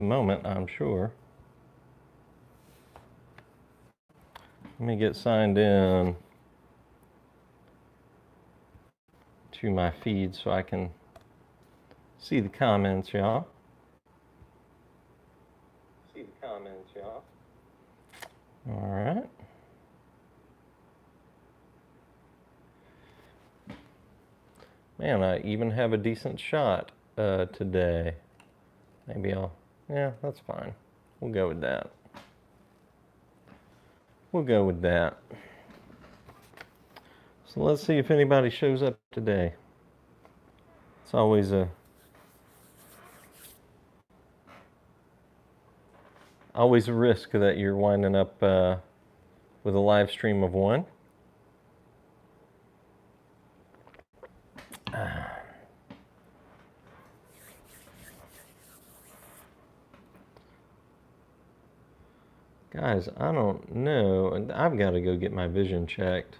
moment, I'm sure. Let me get signed in to my feed so I can see the comments, y'all. All right. Man, I even have a decent shot today. Maybe yeah, that's fine. We'll go with that. We'll go with that. So let's see if anybody shows up today. It's always a risk that you're winding up with a live stream of one. Guys, I don't know. I've got to go get my vision checked.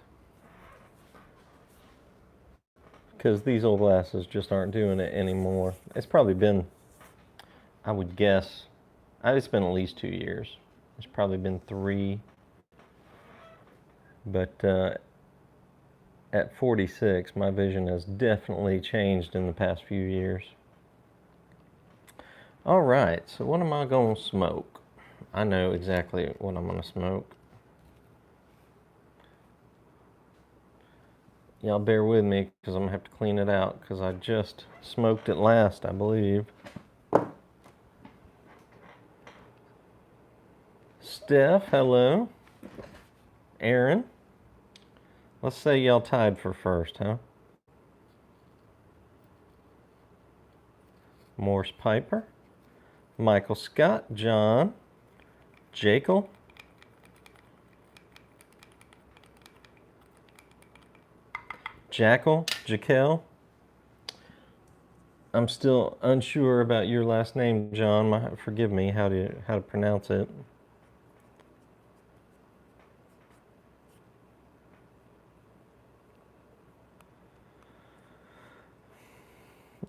Because these old glasses just aren't doing it anymore. It's probably been, I would guess, it's been at least 2 years. It's probably been 3. But at 46, my vision has definitely changed in the past few years. All right, so what am I going to smoke? I know exactly what I'm going to smoke. Y'all bear with me because I'm going to have to clean it out because I just smoked it last, I believe. Steph, hello. Aaron. Let's say y'all tied for first, huh? Morse Piper. Michael Scott. John. Jekyll. Jackal. Jekyll. I'm still unsure about your last name, John. Forgive me how to pronounce it.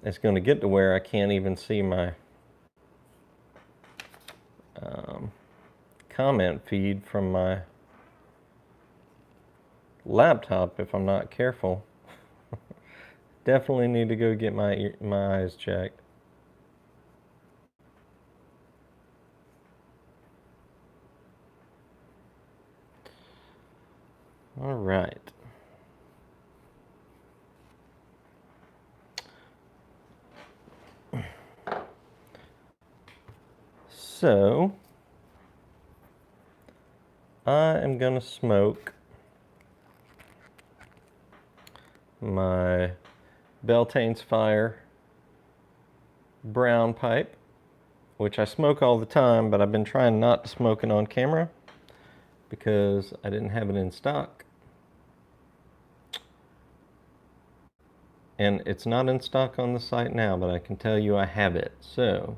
It's going to get to where I can't even see my comment feed from my laptop if I'm not careful. Definitely need to go get my eyes checked. All right. So, I am going to smoke my Beltane's Fire brown pipe, which I smoke all the time, but I've been trying not to smoke it on camera because I didn't have it in stock. And it's not in stock on the site now, but I can tell you I have it. So,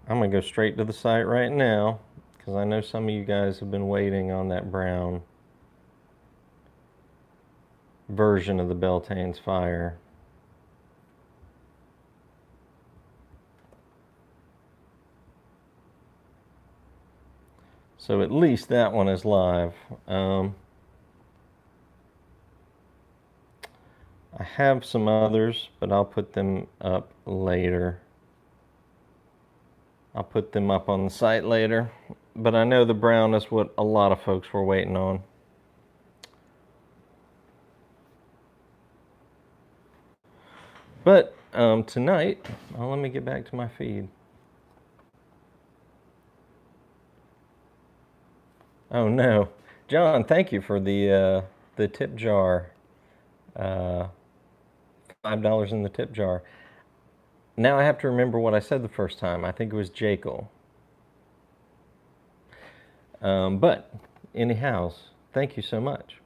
I'm going to go straight to the site right now because I know some of you guys have been waiting on that brown version of the Beltane's Fire. So at least that one is live. I have some others, but I'll put them up later. I'll put them up on the site later. But I know the brown is what a lot of folks were waiting on. But tonight, let me get back to my feed. Oh no, John, thank you for the tip jar. $5 in the tip jar. Now I have to remember what I said the first time. I think it was Jekyll. But anyhow, thank you so much.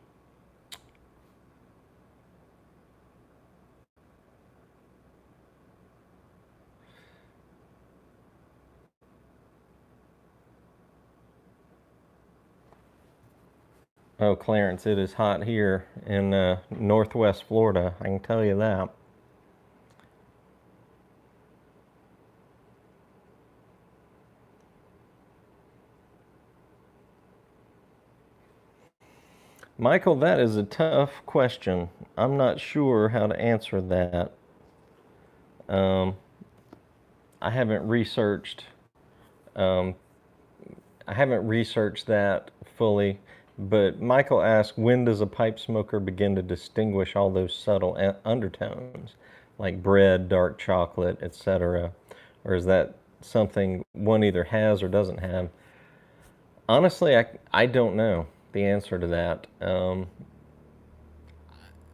Oh, Clarence, it is hot here in Northwest Florida. I can tell you that. Michael, that is a tough question. I'm not sure how to answer that. Um, I haven't researched. Um, I haven't researched that fully. But Michael asked, when does a pipe smoker begin to distinguish all those subtle undertones, like bread, dark chocolate, etc.? Or is that something one either has or doesn't have? Honestly, I don't know the answer to that.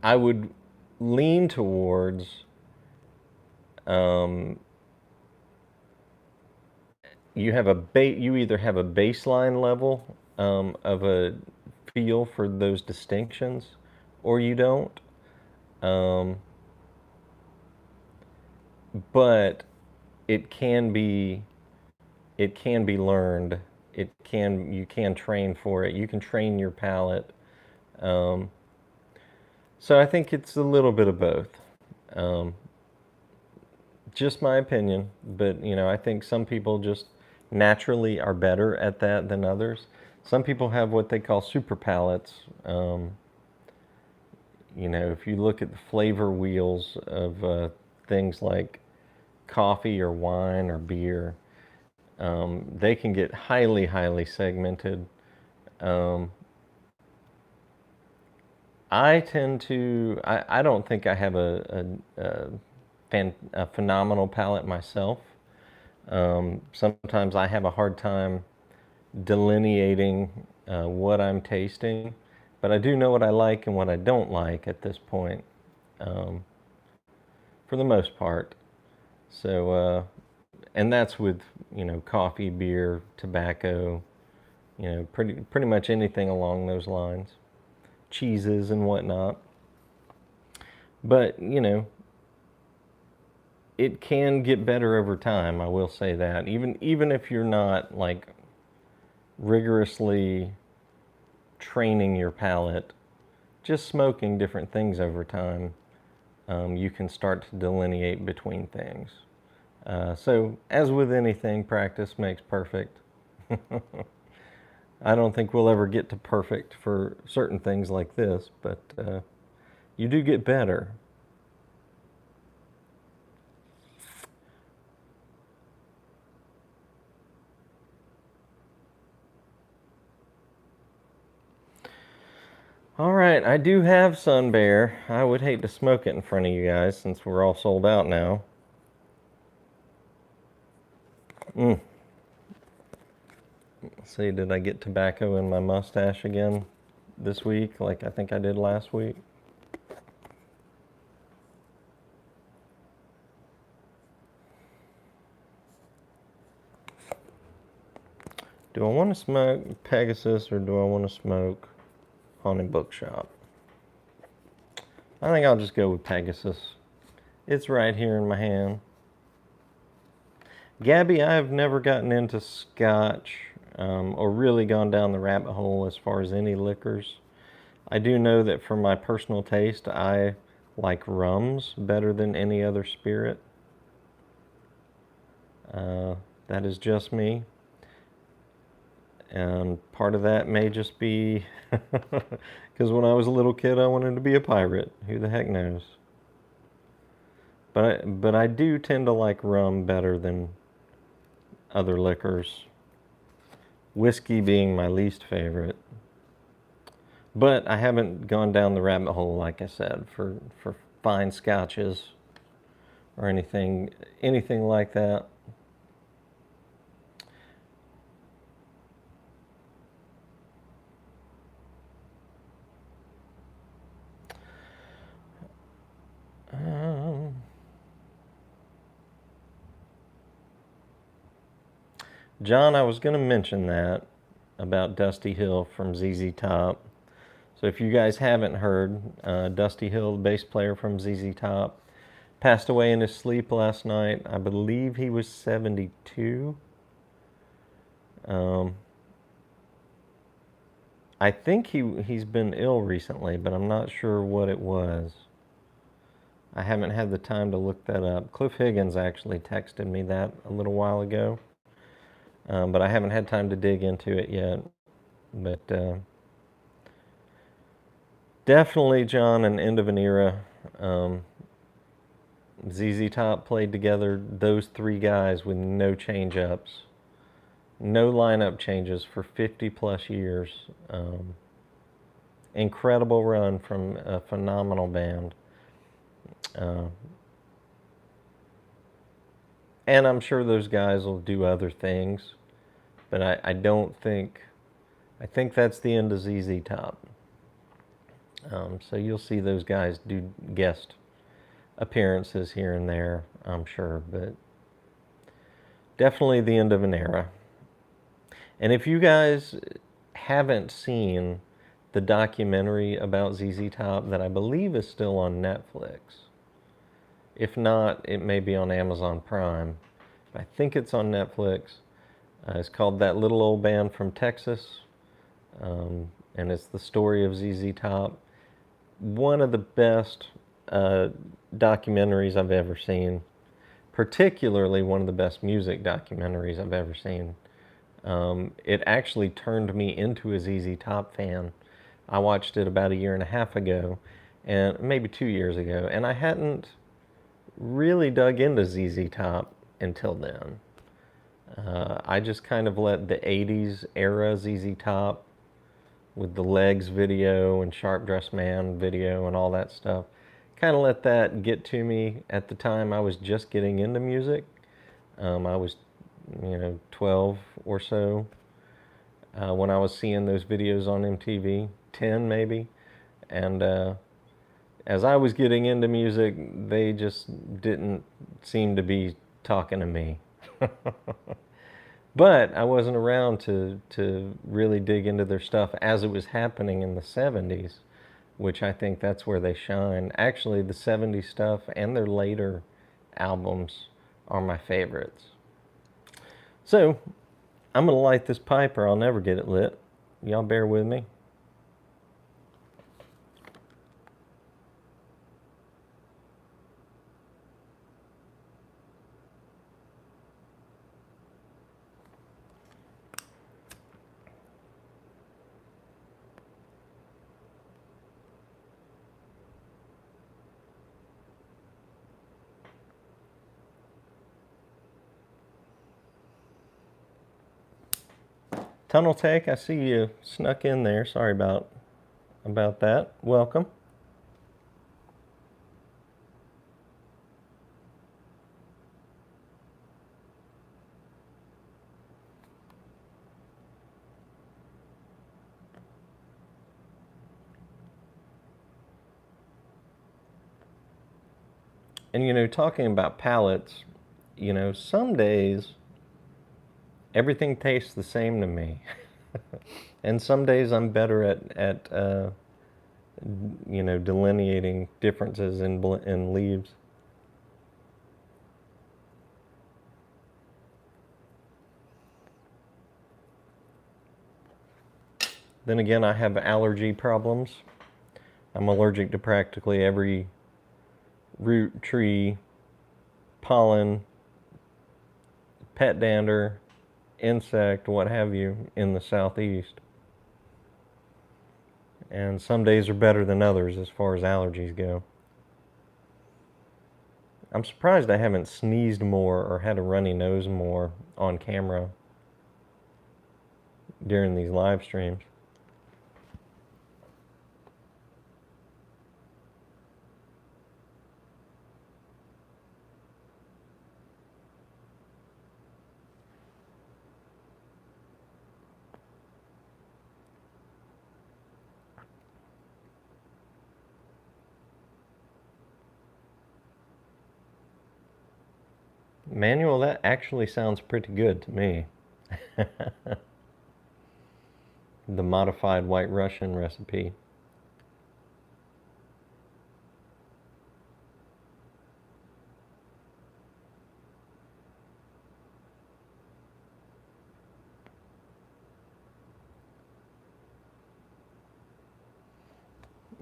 I would lean towards um, you either have a baseline level of a feel for those distinctions, or you don't. Um, but it can be it can be learned. You can train for it. You can train your palate. Um, so I think it's a little bit of both. Um, just my opinion, but I think some people just naturally are better at that than others. Some people have what they call super palates. If you look at the flavor wheels of things like coffee or wine or beer, they can get highly, highly segmented. Um, I don't think I have a phenomenal palate myself. Sometimes I have a hard time delineating what I'm tasting, but I do know what I like and what I don't like at this point, um, for the most part. So, and that's with coffee, beer, tobacco, pretty much anything along those lines, cheeses and whatnot. But it can get better over time. I will say that even if you're not like rigorously training your palate, just smoking different things over time, you can start to delineate between things. So, as with anything, practice makes perfect. I don't think we'll ever get to perfect for certain things like this, but you do get better. All right, I do have Sun Bear. I would hate to smoke it in front of you guys since we're all sold out now. Let's see, did I get tobacco in my mustache again this week like I think I did last week? Do I want to smoke Pegasus or do I want to smoke Haunted Bookshop? I think I'll just go with Pegasus. It's right here in my hand. Gabby, I have never gotten into Scotch or really gone down the rabbit hole as far as any liquors. I do know that for my personal taste, I like rums better than any other spirit. That is just me. And part of that may just be because when I was a little kid, I wanted to be a pirate. Who the heck knows? But I do tend to like rum better than other liquors. Whiskey being my least favorite. But I haven't gone down the rabbit hole, like I said, for fine scotches or anything like that. John, I was going to mention that about Dusty Hill from ZZ Top. So if you guys haven't heard, Dusty Hill, the bass player from ZZ Top, passed away in his sleep last night. I believe he was 72. I think he's been ill recently, but I'm not sure what it was. I haven't had the time to look that up. Cliff Higgins actually texted me that a little while ago, but I haven't had time to dig into it yet. But Definitely, John, an end of an era. ZZ Top played together, those three guys with no change ups, no lineup changes for 50 plus years. Incredible run from a phenomenal band. Uh, and I'm sure those guys will do other things, but I don't think, I think that's the end of ZZ Top. So you'll see those guys do guest appearances here and there, I'm sure, but definitely the end of an era. And if you guys haven't seen the documentary about ZZ Top that I believe is still on Netflix, if not, it may be on Amazon Prime. I think it's on Netflix. It's called That Little Old Band from Texas, and it's the story of ZZ Top. One of the best documentaries I've ever seen, particularly one of the best music documentaries I've ever seen. It actually turned me into a ZZ Top fan. I watched it about a year and a half ago, and maybe 2 years ago, and I hadn't really dug into ZZ Top until then. I just kind of let the 80s era ZZ Top with the Legs video and Sharp Dressed Man video and all that stuff, kind of let that get to me. At the time, I was just getting into music. I was, 12 or so when I was seeing those videos on MTV, 10 maybe. And as I was getting into music, they just didn't seem to be talking to me. But I wasn't around to really dig into their stuff as it was happening in the 70s, which I think that's where they shine. Actually, the 70s stuff and their later albums are my favorites. So, I'm going to light this pipe or I'll never get it lit. Y'all bear with me. Tunnel Tech, I see you snuck in there. Sorry about that. Welcome. And talking about palates, some days everything tastes the same to me. And some days I'm better at delineating differences in leaves. Then again, I have allergy problems. I'm allergic to practically every root, tree, pollen, pet dander, insect, what have you, in the southeast. And some days are better than others as far as allergies go. I'm surprised I haven't sneezed more or had a runny nose more on camera during these live streams. Manuel, that actually sounds pretty good to me. The modified White Russian recipe.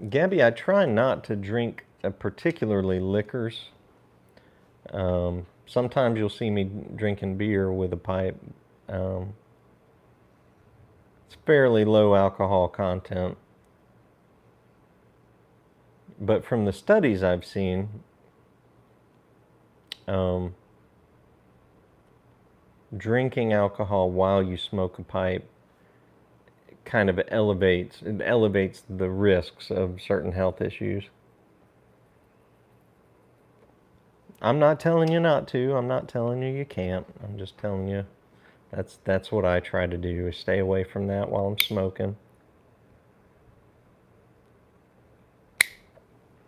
Gabby, I try not to drink particularly liquors. Sometimes you'll see me drinking beer with a pipe. It's fairly low alcohol content. But from the studies I've seen, drinking alcohol while you smoke a pipe kind of elevates the risks of certain health issues. I'm not telling you not to. I'm not telling you you can't. I'm just telling you that's what I try to do, is stay away from that while I'm smoking.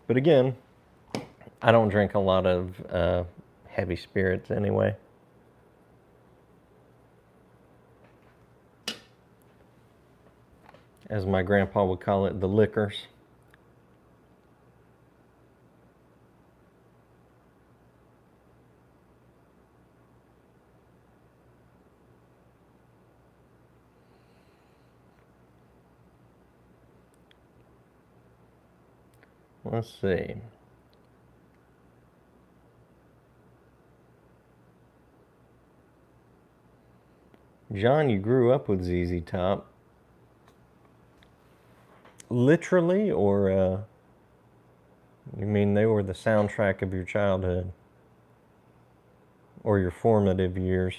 But again, I don't drink a lot of heavy spirits anyway. As my grandpa would call it, the liquors. Let's see. John, you grew up with ZZ Top. Literally, or you mean they were the soundtrack of your childhood? Or your formative years?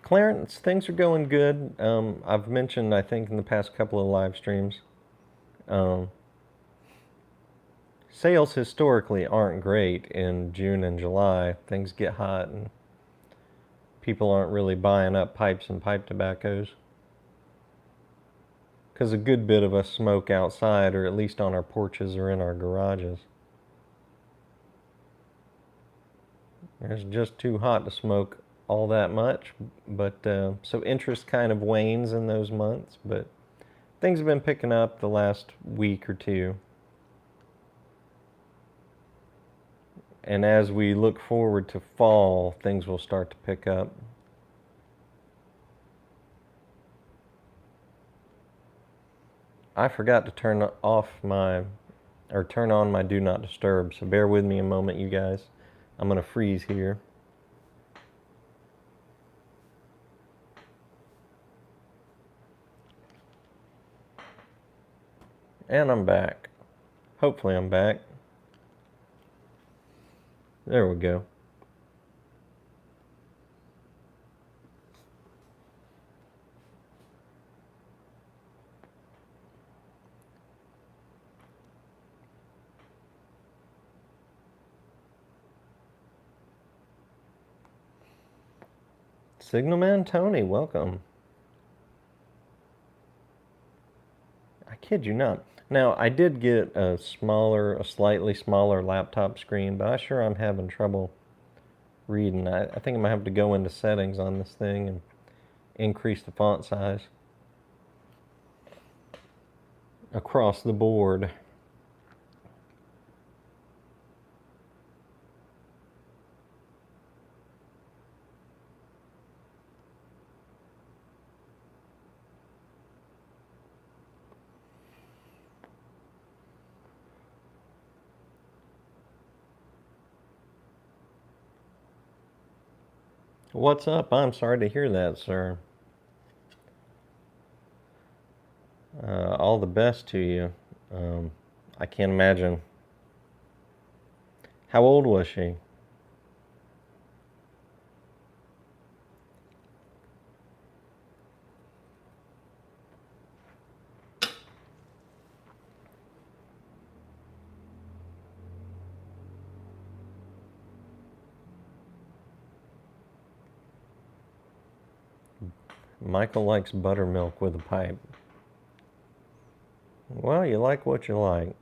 Clarence, things are going good. I've mentioned, I think, in the past couple of live streams, sales historically aren't great in June and July. Things get hot and people aren't really buying up pipes and pipe tobaccos. Because a good bit of us smoke outside, or at least on our porches or in our garages. It's just too hot to smoke all that much, but so interest kind of wanes in those months, but things have been picking up the last week or two. And as we look forward to fall, things will start to pick up. I forgot to turn on my do not disturb, so bear with me a moment, you guys. I'm gonna freeze here. And I'm back. Hopefully I'm back. There we go. Signalman Tony, welcome. I kid you not. Now, I did get a slightly smaller laptop screen, but I sure I'm having trouble reading. I think I might have to go into settings on this thing and increase the font size across the board. What's up? I'm sorry to hear that, sir. All the best to you. I can't imagine. How old was she? Michael likes buttermilk with a pipe. Well, you like what you like.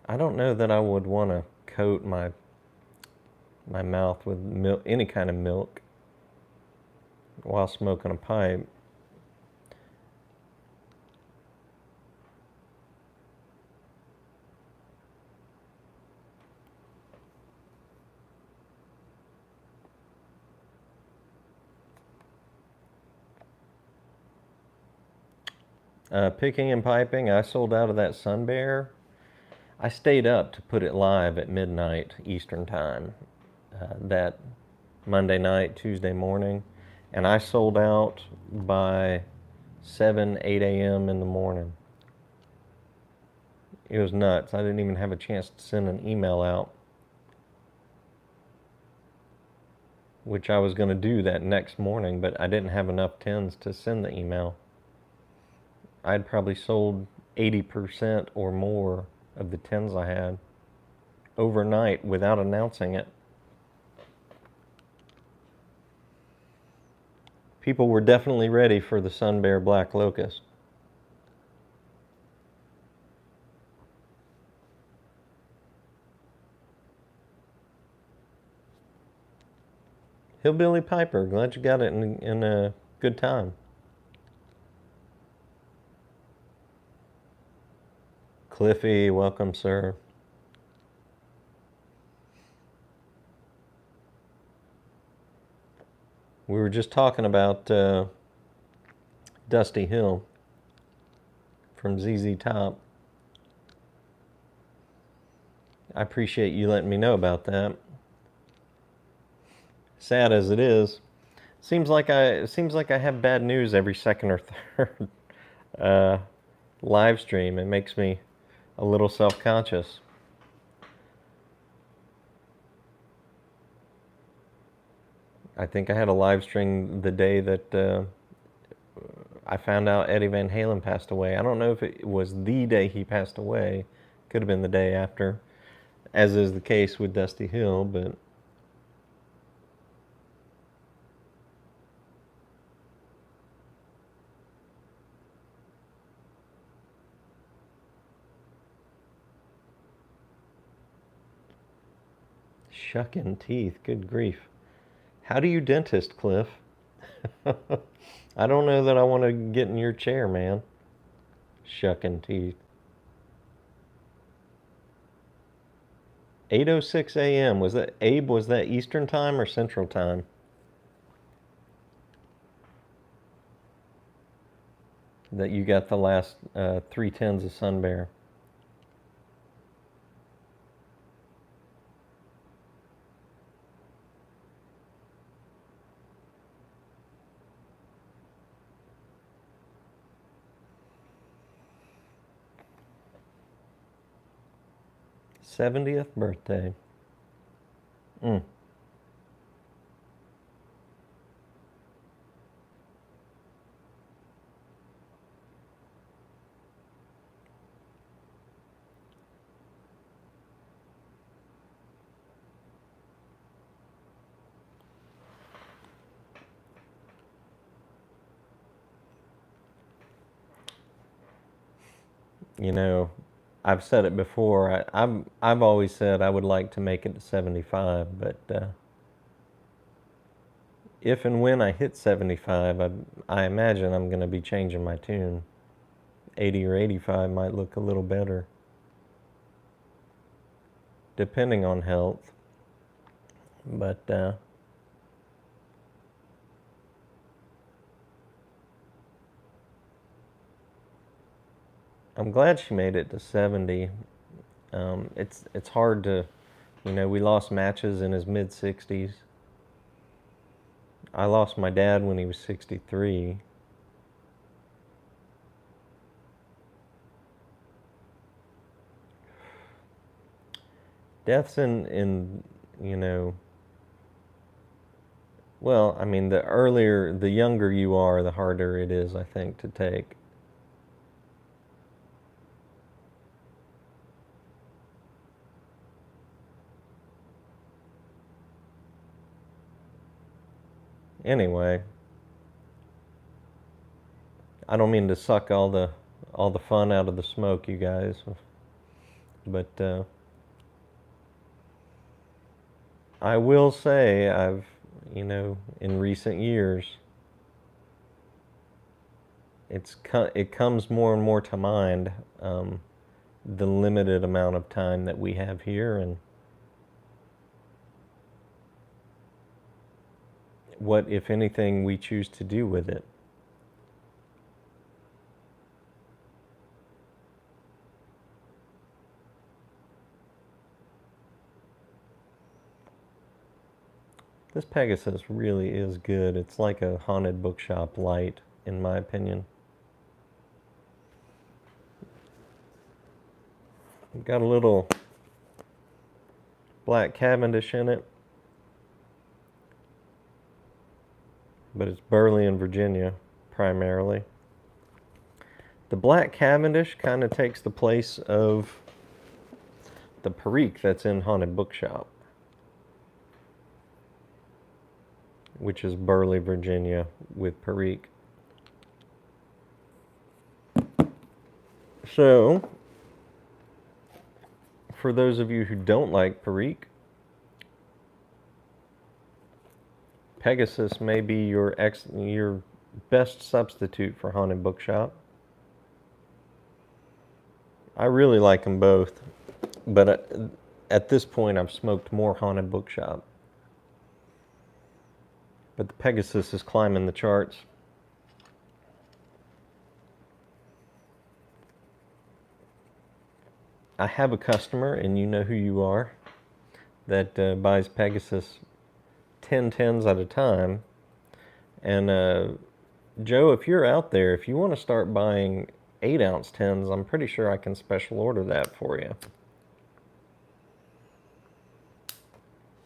I don't know that I would want to coat my mouth with milk, any kind of milk, while smoking a pipe. Picking and piping, I sold out of that Sun Bear. I stayed up to put it live at midnight Eastern time. That Monday night, Tuesday morning, and I sold out by 7, 8 a.m. in the morning. It was nuts. I didn't even have a chance to send an email out, which I was going to do that next morning, but I didn't have enough tins to send the email. I'd probably sold 80% or more of the tins I had overnight without announcing it. People were definitely ready for the Sun Bear Black Locust. Hillbilly Piper, glad you got it in a good time. Cliffy, welcome, sir. We were just talking about Dusty Hill from ZZ Top. I appreciate you letting me know about that. Sad as it is, seems like I have bad news every second or third live stream. It makes me a little self-conscious. I think I had a live stream the day that I found out Eddie Van Halen passed away. I don't know if it was the day he passed away. Could have been the day after, as is the case with Dusty Hill, but shucking teeth, good grief. How do you dentist, Cliff? I don't know that I want to get in your chair, man. Shucking teeth. 8:06 a.m. Was that Abe? Was that Eastern time or Central time? That you got the last 3 tins of Sun Bear. '70th birthday. Mm. You know, I've said it before. I've always said I would like to make it to 75, but if and when I hit 75, I imagine I'm going to be changing my tune. 80 or 85 might look a little better, depending on health. But I'm glad she made it to 70. It's hard to, we lost matches in his mid 60s. I lost my dad when he was 63. Deaths in well, I mean, the younger you are, the harder it is, I think, to take. Anyway, I don't mean to suck all the fun out of the smoke, you guys, but I will say I've, in recent years, it comes more and more to mind, the limited amount of time that we have here and what, if anything, we choose to do with it. This Pegasus really is good. It's like a haunted bookshop light, in my opinion. Got a little black Cavendish in it, but it's Burley in Virginia primarily. The black Cavendish kind of takes the place of the Perique that's in Haunted Bookshop, which is Burley, Virginia with Perique. So, for those of you who don't like Perique, Pegasus may be your best substitute for Haunted Bookshop. I really like them both, but at this point I've smoked more Haunted Bookshop. But the Pegasus is climbing the charts. I have a customer, and you know who you are, that buys Pegasus 10 tens at a time. And Joe, if you're out there, if you want to start buying 8-ounce tins, I'm pretty sure I can special order that for you.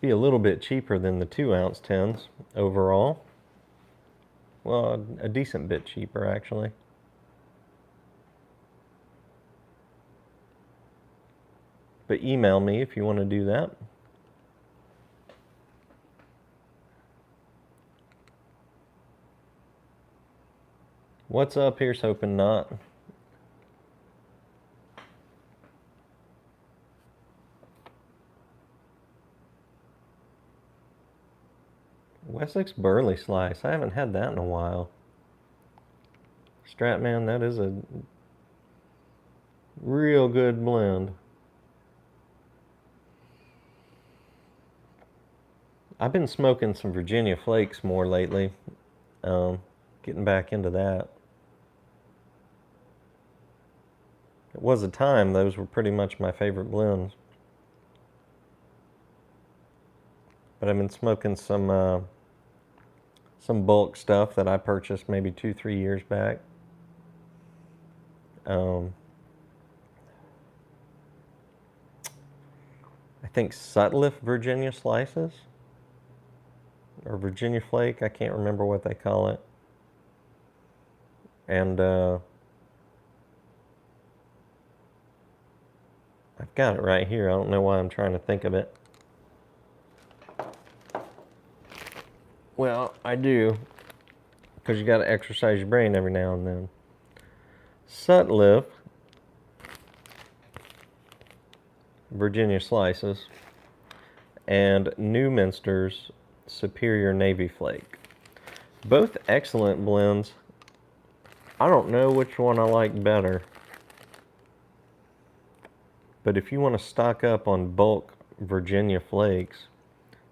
Be a little bit cheaper than the 2-ounce tins overall. Well, a decent bit cheaper, actually. But email me if you want to do that. What's up? Here's hoping not. Wessex Burley Slice. I haven't had that in a while. Stratman, that is a real good blend. I've been smoking some Virginia Flakes more lately. Getting back into that. It was a time those were pretty much my favorite blends. But I've been smoking some bulk stuff that I purchased maybe 2-3 years back. I think Sutliff Virginia Slices, or Virginia Flake, I can't remember what they call it. And I've got it right here. I don't know why I'm trying to think of it. Well, I do, because you got to exercise your brain every now and then. Sutliff Virginia Slices and Newminster's Superior Navy Flake. Both excellent blends. I don't know which one I like better. But if you want to stock up on bulk Virginia Flakes,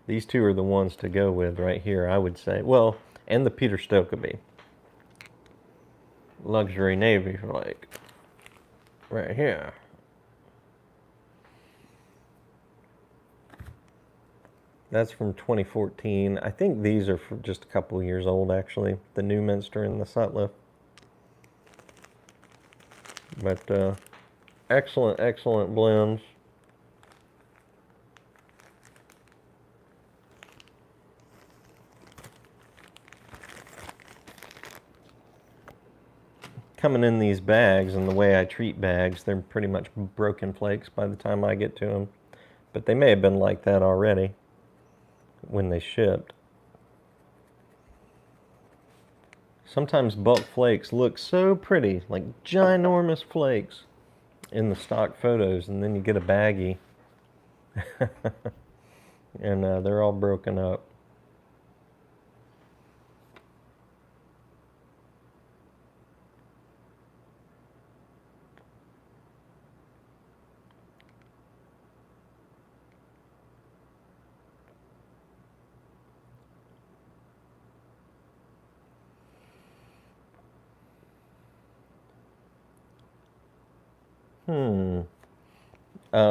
these two are the ones to go with right here, I would say. Well, and the Peter Stokeby. Luxury Navy Flake. Right here. That's from 2014. I think these are for just a couple years old, actually. The Newminster and the Sutliff. But excellent, excellent blends. Coming in these bags, and the way I treat bags, they're pretty much broken flakes by the time I get to them. But they may have been like that already when they shipped. Sometimes bulk flakes look so pretty, like ginormous flakes in the stock photos, and then you get a baggie and they're all broken up.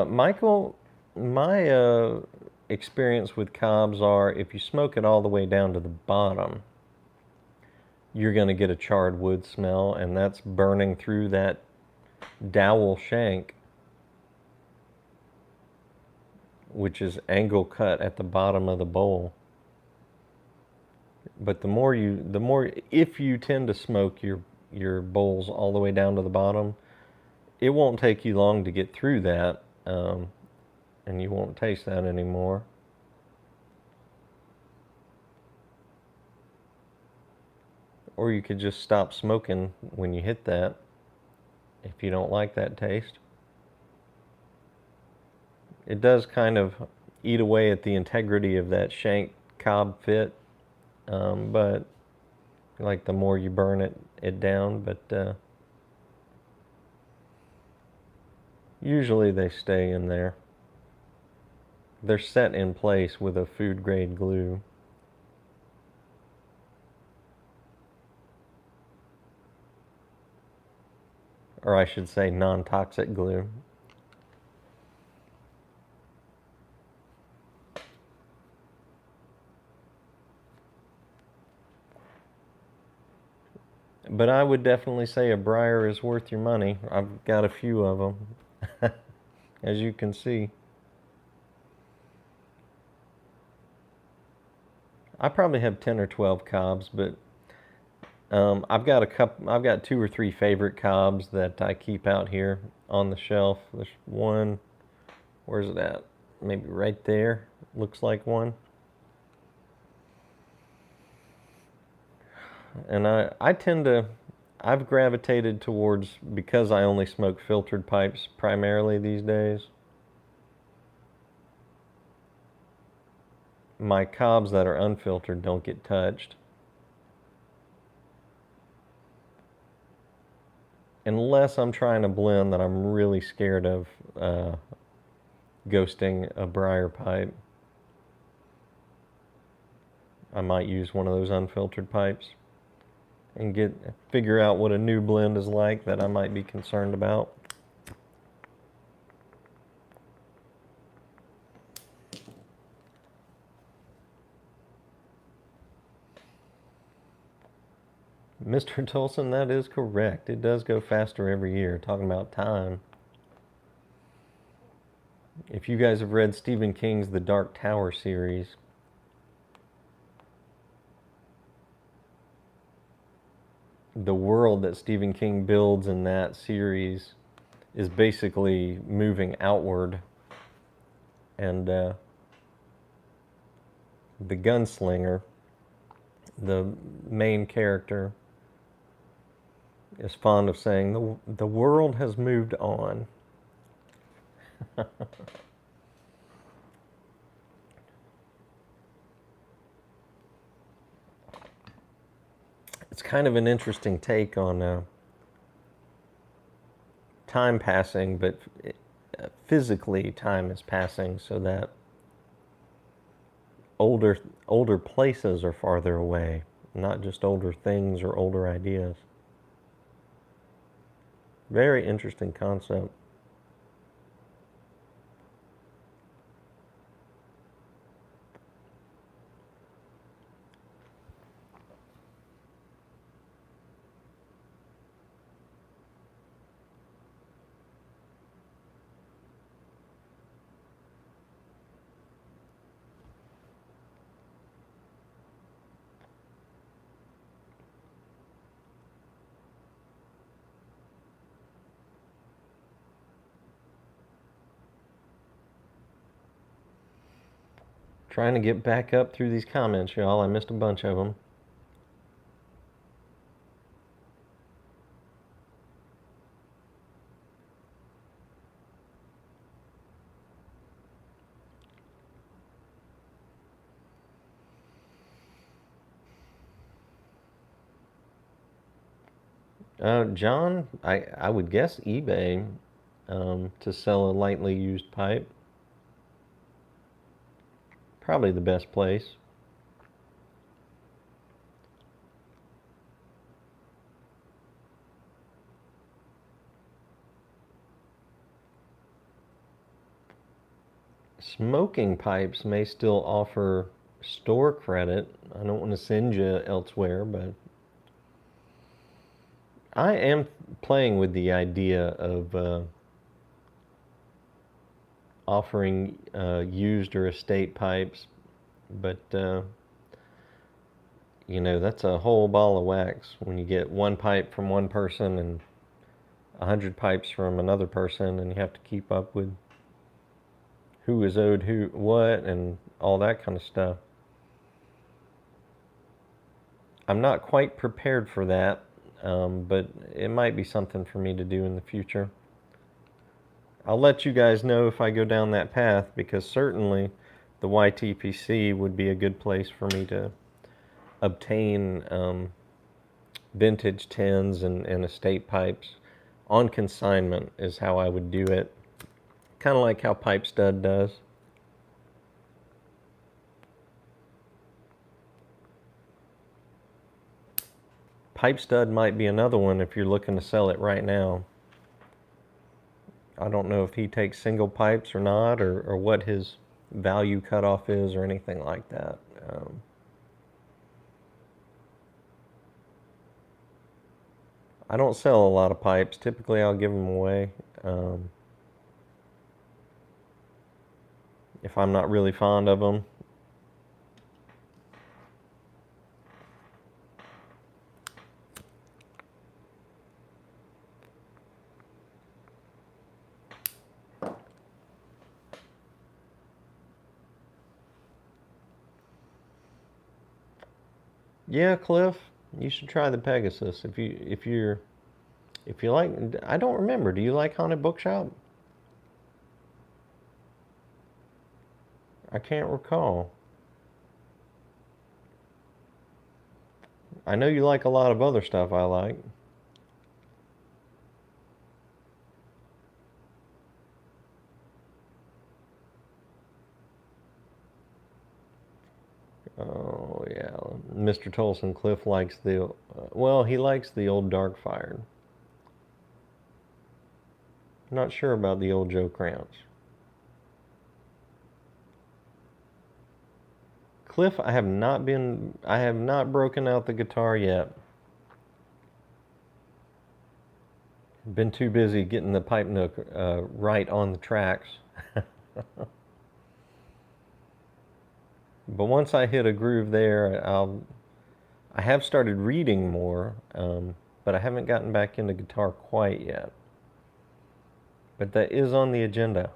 Michael, my experience with cobs are if you smoke it all the way down to the bottom, you're going to get a charred wood smell, and that's burning through that dowel shank, which is angle cut at the bottom of the bowl. But if you tend to smoke your bowls all the way down to the bottom, it won't take you long to get through that, and you won't taste that anymore. Or you could just stop smoking when you hit that, if you don't like that taste. It does kind of eat away at the integrity of that shank cob fit, but like the more you burn it down, but usually they stay in there. They're set in place with a food grade glue. Or I should say non-toxic glue. But I would definitely say a Briar is worth your money. I've got a few of them, as you can see. I probably have 10 or 12 cobs, but I've got 2 or 3 favorite cobs that I keep out here on the shelf. There's one, where's it at? Maybe right there, looks like one. And I've gravitated towards, because I only smoke filtered pipes primarily these days, my cobs that are unfiltered don't get touched. Unless I'm trying a blend that I'm really scared of ghosting a Briar pipe, I might use one of those unfiltered pipes and figure out what a new blend is like that I might be concerned about. Mr. Tolson, that is correct. It does go faster every year. Talking about time. If you guys have read Stephen King's The Dark Tower series, the world that Stephen King builds in that series is basically moving outward, and the gunslinger, the main character, is fond of saying the world has moved on. It's kind of an interesting take on time passing, but physically time is passing, so that older places are farther away, not just older things or older ideas. Very interesting concept. Trying to get back up through these comments, y'all. I missed a bunch of them. John, I would guess eBay to sell a lightly used pipe. Probably the best place. Smoking pipes may still offer store credit. I don't want to send you elsewhere, but I am playing with the idea of offering used or estate pipes, but you know, that's a whole ball of wax when you get one pipe from one person and 100 pipes from another person, and you have to keep up with who is owed who what and all that kind of stuff. I'm not quite prepared for that, but it might be something for me to do in the future. I'll let you guys know if I go down that path, because certainly the YTPC would be a good place for me to obtain vintage tins and estate pipes on consignment is how I would do it. Kind of like how Pipe Stud does. Pipe Stud might be another one if you're looking to sell it right now. I don't know if he takes single pipes or not, or what his value cutoff is or anything like that. I don't sell a lot of pipes. Typically, I'll give them away. If I'm not really fond of them. Yeah, Cliff, you should try the Pegasus if you like. I don't remember. Do you like Haunted Bookshop? I can't recall. I know you like a lot of other stuff I like. Oh yeah, Mr. Tolson. Cliff likes the well, he likes the old Dark Fired. Not sure about the old Joe Crouch. Cliff, I have not broken out the guitar yet. Been too busy getting the pipe nook right on the tracks. But once I hit a groove there, I have started reading more, but I haven't gotten back into guitar quite yet. But that is on the agenda.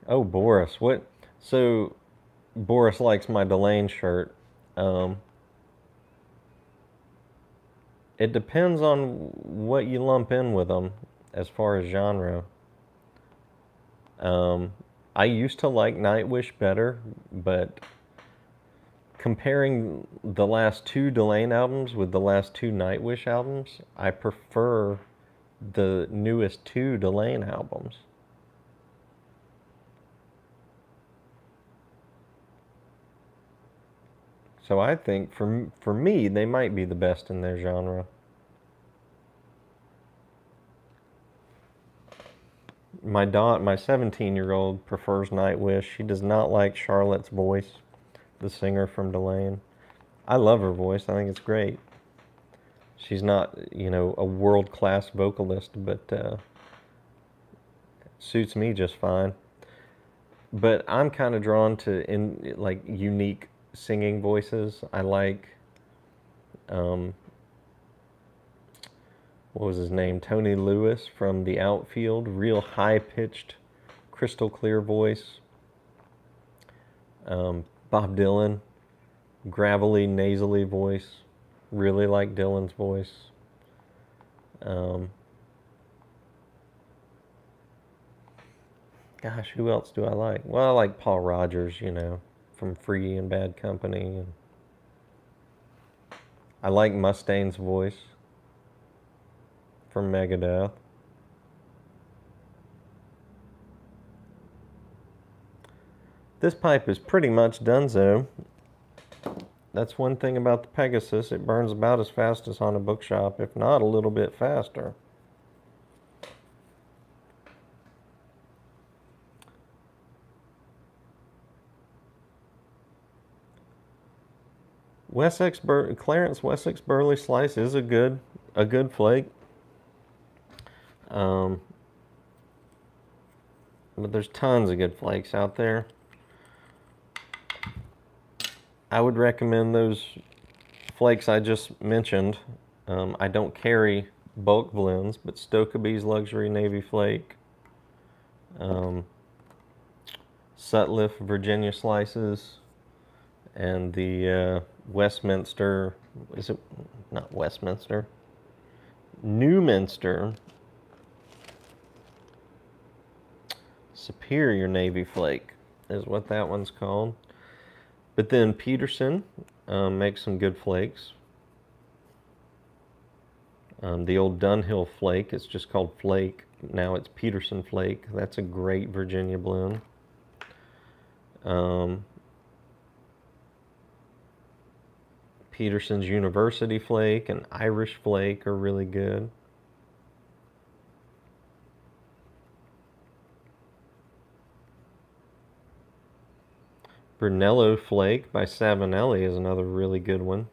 Oh, Boris, what? So, Boris likes my Delane shirt. It depends on what you lump in with them as far as genre. I used to like Nightwish better, but comparing the last two Delane albums with the last two Nightwish albums, I prefer the newest two Delane albums. So I think for me, they might be the best in their genre. My 17-year-old prefers Nightwish. She does not like Charlotte's voice, the singer from Delane. I love her voice. I think it's great. She's not, you know, a world-class vocalist, but suits me just fine. But I'm kind of drawn to like unique singing voices. I like what was his name? Tony Lewis from The Outfield. Real high-pitched, crystal clear voice. Bob Dylan, gravelly, nasally voice. Really like Dylan's voice. Gosh, who else do I like? Well, I like Paul Rogers, you know, from Free and Bad Company. I like Mustaine's voice from Megadeth. This pipe is pretty much donezo. That's one thing about the Pegasus. It burns about as fast as on a bookshop, if not a little bit faster. Clarence Wessex Burley Slice is a good flake. But there's tons of good flakes out there. I would recommend those flakes I just mentioned. I don't carry bulk blends, but Stokkebye's Luxury Navy Flake, Sutliff Virginia Slices, and the Westminster, is it not Westminster? Newminster Superior Navy Flake is what that one's called. But then Peterson makes some good flakes. The old Dunhill Flake, it's just called Flake. Now it's Peterson Flake. That's a great Virginia blend. Peterson's University Flake and Irish Flake are really good. Brunello Flake by Savinelli is another really good one.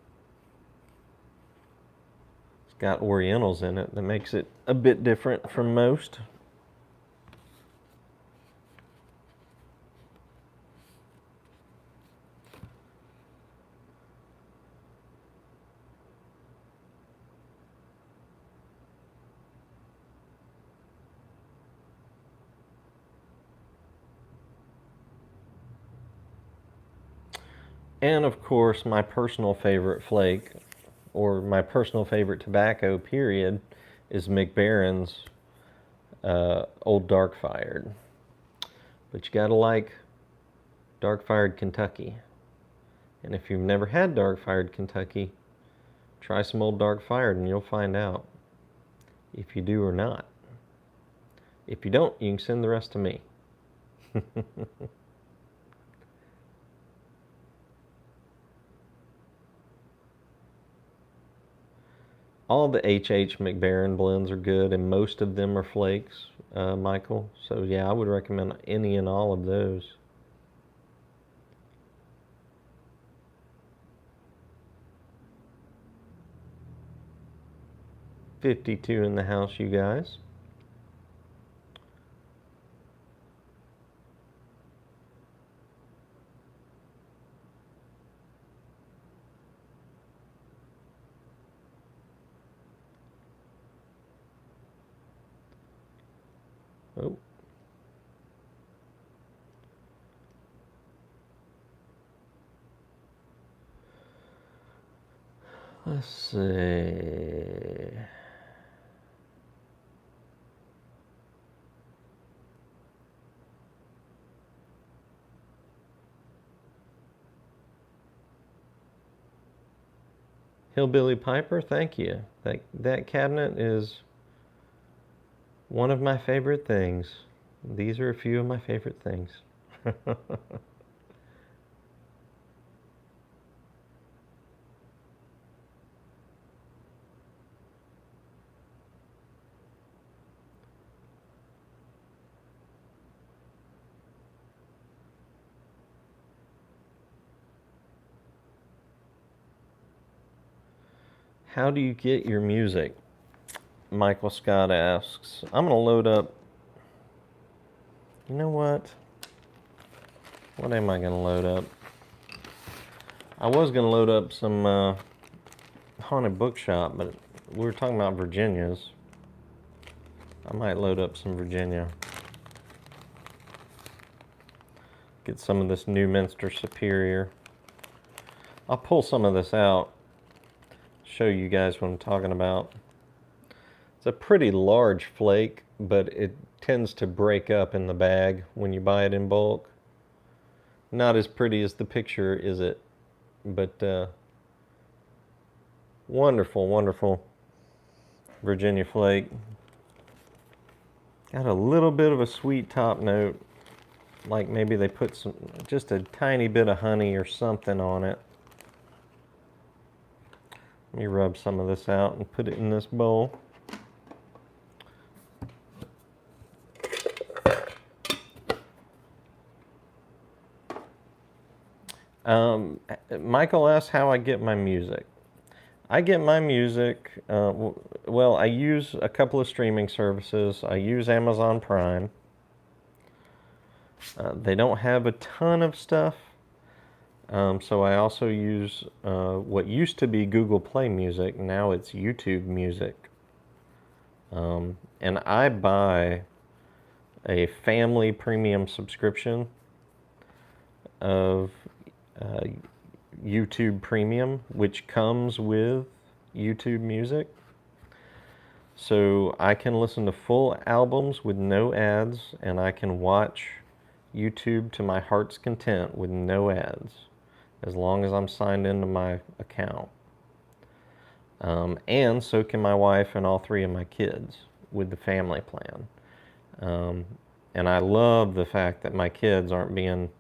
It's got orientals in it that makes it a bit different from most. And of course, my personal favorite flake, or my personal favorite tobacco, period, is McBaron's Old Dark Fired. But you gotta like Dark Fired Kentucky. And if you've never had Dark Fired Kentucky, try some Old Dark Fired and you'll find out if you do or not. If you don't, you can send the rest to me. All the H.H. McBaron blends are good, and most of them are flakes, Michael. So yeah, I would recommend any and all of those. $52 in the house, you guys. Oh. Let's see. Hillbilly Piper, thank you. That cabinet is one of my favorite things. These are a few of my favorite things. How do you get your music? Michael Scott asks. I'm going to load up. You know what? What am I going to load up? I was going to load up some Haunted Bookshop, but we were talking about Virginias. I might load up some Virginia. Get some of this Newminster Superior. I'll pull some of this out. Show you guys what I'm talking about. It's a pretty large flake, but it tends to break up in the bag when you buy it in bulk. Not as pretty as the picture, is it? But wonderful, wonderful Virginia flake. Got a little bit of a sweet top note, like maybe they put just a tiny bit of honey or something on it. Let me rub some of this out and put it in this bowl. Michael asks how I get my music. I get my music, well, I use a couple of streaming services. I use Amazon Prime. They don't have a ton of stuff, so I also use what used to be Google Play Music. Now it's YouTube Music. And I buy a family premium subscription of YouTube Premium, which comes with YouTube Music. So I can listen to full albums with no ads, and I can watch YouTube to my heart's content with no ads, as long as I'm signed into my account. And so can my wife and all three of my kids with the family plan. And I love the fact that my kids aren't being,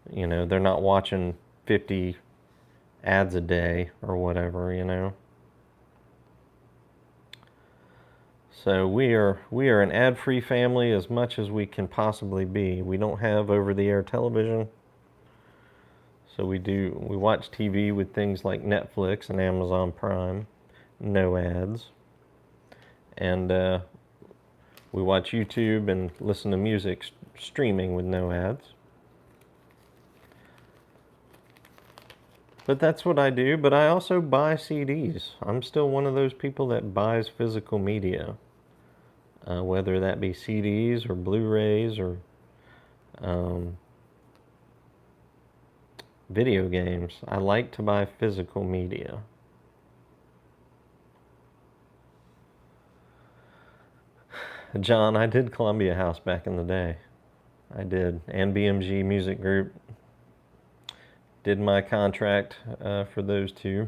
they're not watching 50 ads a day or whatever. So we are an ad-free family as much as we can possibly be. We don't have over-the-air television. So we watch TV with things like Netflix and Amazon Prime, no ads. And we watch YouTube and listen to music streaming with no ads. But that's what I do, but I also buy CDs. I'm still one of those people that buys physical media, whether that be CDs or Blu-rays or video games. I like to buy physical media. John, I did Columbia House back in the day. I did, and BMG Music Group. Did my contract for those two.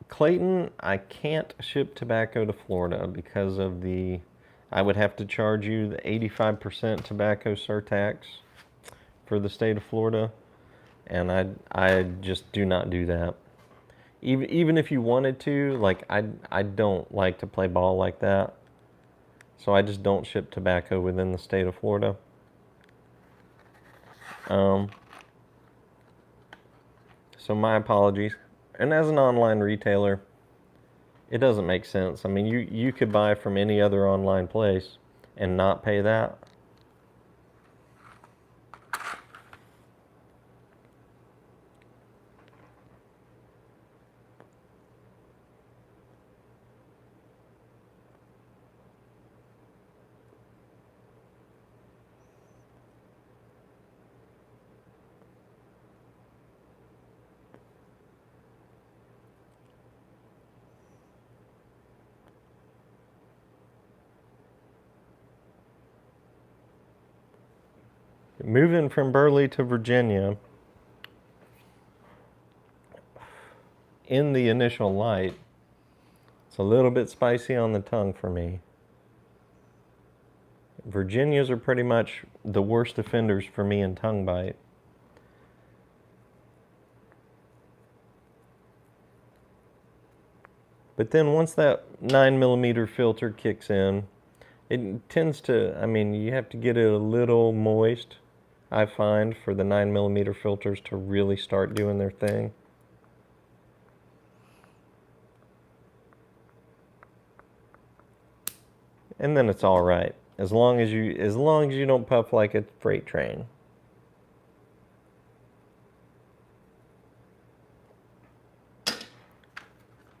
Clayton, I can't ship tobacco to Florida because of I would have to charge you the 85% tobacco surtax for the state of Florida, and I just do not do that. Even if you wanted to, like, I don't like to play ball like that. So I just don't ship tobacco within the state of Florida. So my apologies. And as an online retailer, it doesn't make sense. I mean, you could buy from any other online place and not pay that. Moving from Burley to Virginia, in the initial light, it's a little bit spicy on the tongue for me. Virginias are pretty much the worst offenders for me in tongue bite. But then once that 9mm filter kicks in, it tends to, I mean, you have to get it a little moist, I find, for the 9mm filters to really start doing their thing. And then it's all right, as long as you don't puff like a freight train.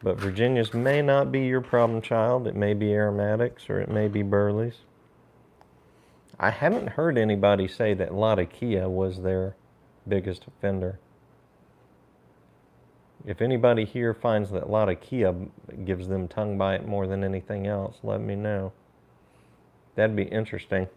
But Virginia's may not be your problem child. It may be aromatics or it may be Burley's. I haven't heard anybody say that Latakia was their biggest offender. If anybody here finds that Latakia gives them tongue bite more than anything else, let me know. That'd be interesting.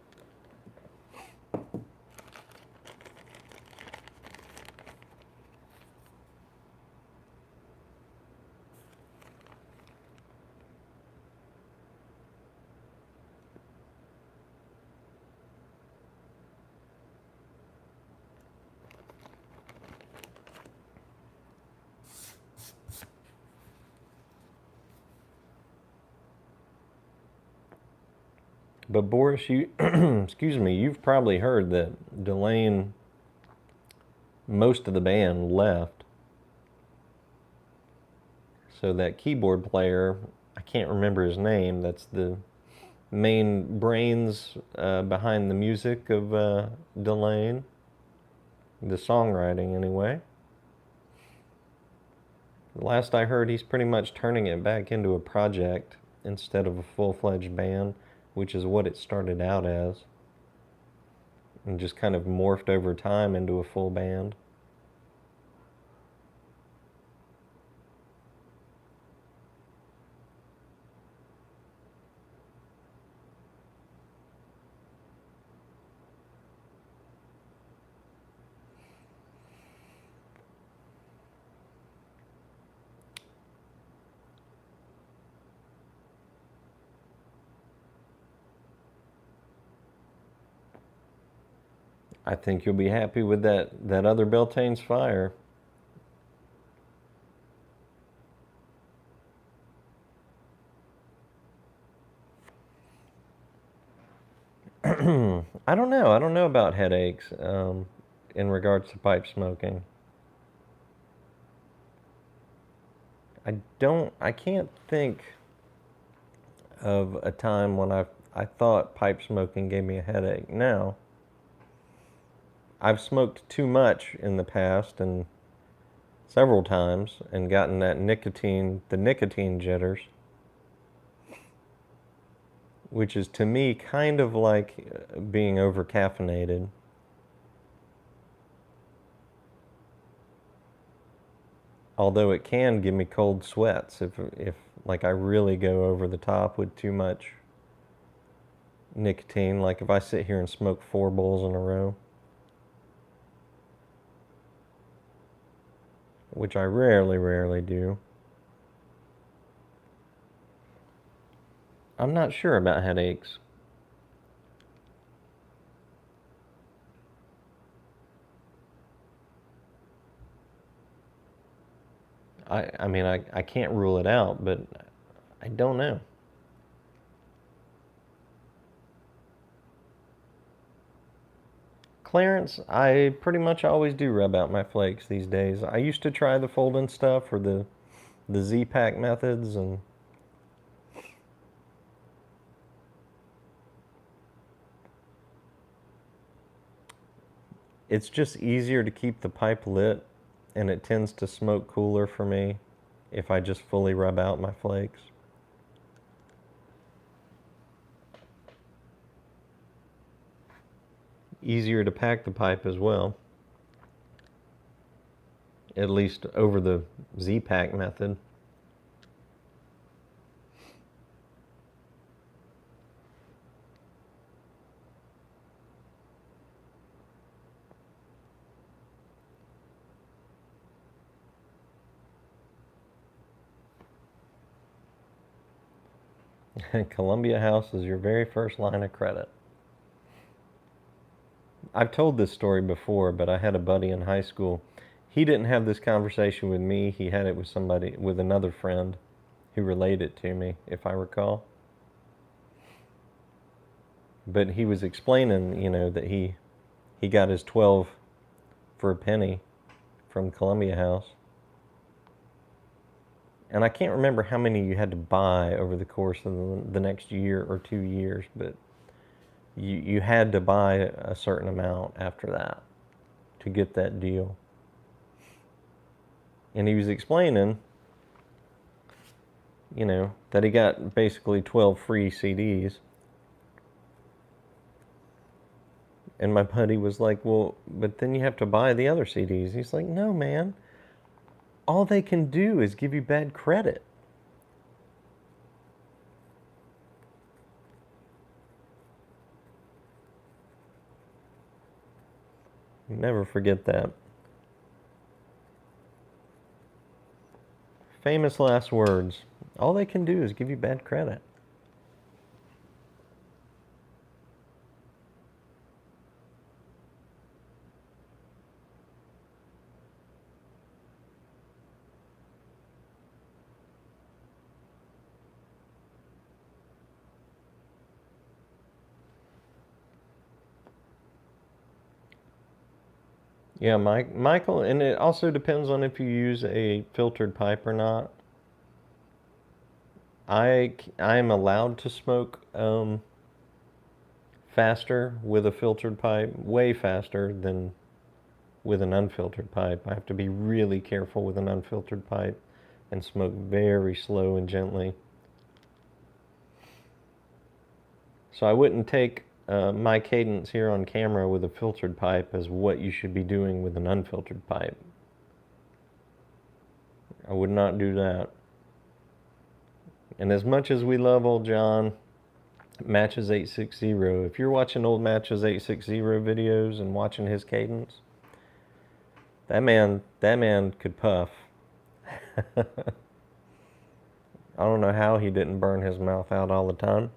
But Boris, you, excuse me, you've probably heard that Delane, most of the band left. So that keyboard player, I can't remember his name, that's the main brains behind the music of Delane, the songwriting anyway. Last I heard, he's pretty much turning it back into a project instead of a full-fledged band, which is what it started out as, and just kind of morphed over time into a full band. I think you'll be happy with that other Beltane's Fire. I don't know. I don't know about headaches in regards to pipe smoking. I can't think of a time when I thought pipe smoking gave me a headache. Now, I've smoked too much in the past and several times and gotten the nicotine jitters, which is to me kind of like being over caffeinated. Although it can give me cold sweats if like I really go over the top with too much nicotine, like if I sit here and smoke 4 bowls in a row, which I rarely do. I'm not sure about headaches. I mean, I can't rule it out, but I don't know. Clarence, I pretty much always do rub out my flakes these days. I used to try the fold-in stuff or the Z-Pack methods, and it's just easier to keep the pipe lit, and it tends to smoke cooler for me if I just fully rub out my flakes. Easier to pack the pipe as well, at least over the Z-Pack method. Columbia House is your very first line of credit. I've told this story before, but I had a buddy in high school. He didn't have this conversation with me. He had it with somebody, with another friend who relayed it to me, if I recall. But he was explaining, that he got his 12 for a penny from Columbia House. And I can't remember how many you had to buy over the course of the next year or 2 years, but you had to buy a certain amount after that to get that deal. And he was explaining, that he got basically 12 free CDs. And my buddy was like, well, but then you have to buy the other CDs. He's like, no, man. All they can do is give you bad credit. Never forget that. Famous last words. All they can do is give you bad credit. Yeah, Michael, and it also depends on if you use a filtered pipe or not. I am allowed to smoke faster with a filtered pipe, way faster than with an unfiltered pipe. I have to be really careful with an unfiltered pipe and smoke very slow and gently. So I wouldn't take my cadence here on camera with a filtered pipe as what you should be doing with an unfiltered pipe. I would not do that. And as much as we love old John, Matches 860, if you're watching old Matches 860 videos and watching his cadence, that man could puff. I don't know how he didn't burn his mouth out all the time.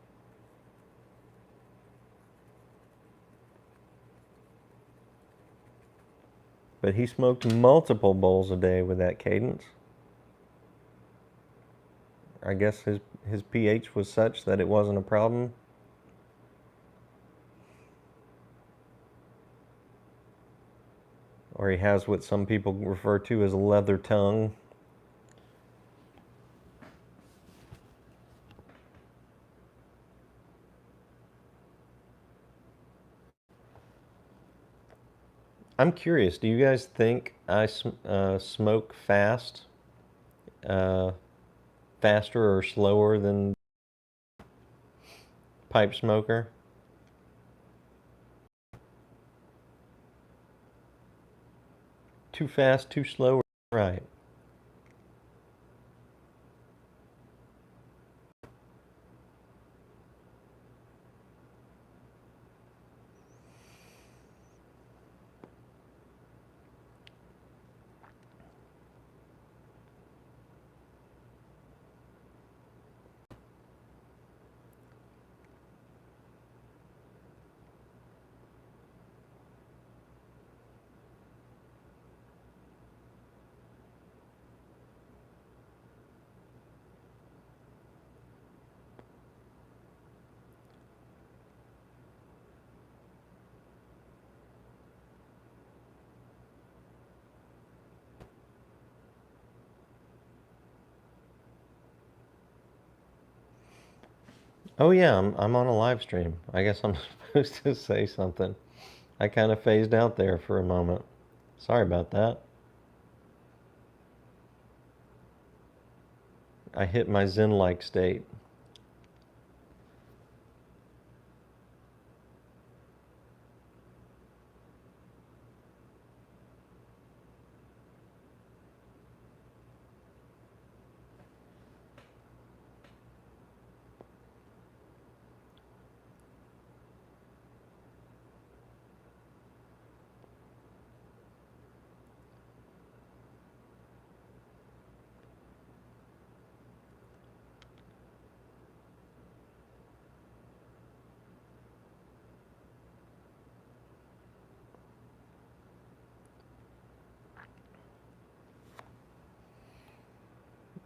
But he smoked multiple bowls a day with that cadence. I guess his pH was such that it wasn't a problem. Or he has what some people refer to as a leather tongue. I'm curious, do you guys think I smoke fast? Faster or slower than pipe smoker? Too fast, too slow, right? Oh yeah, I'm on a live stream. I guess I'm supposed to say something. I kind of phased out there for a moment. Sorry about that. I hit my Zen-like state.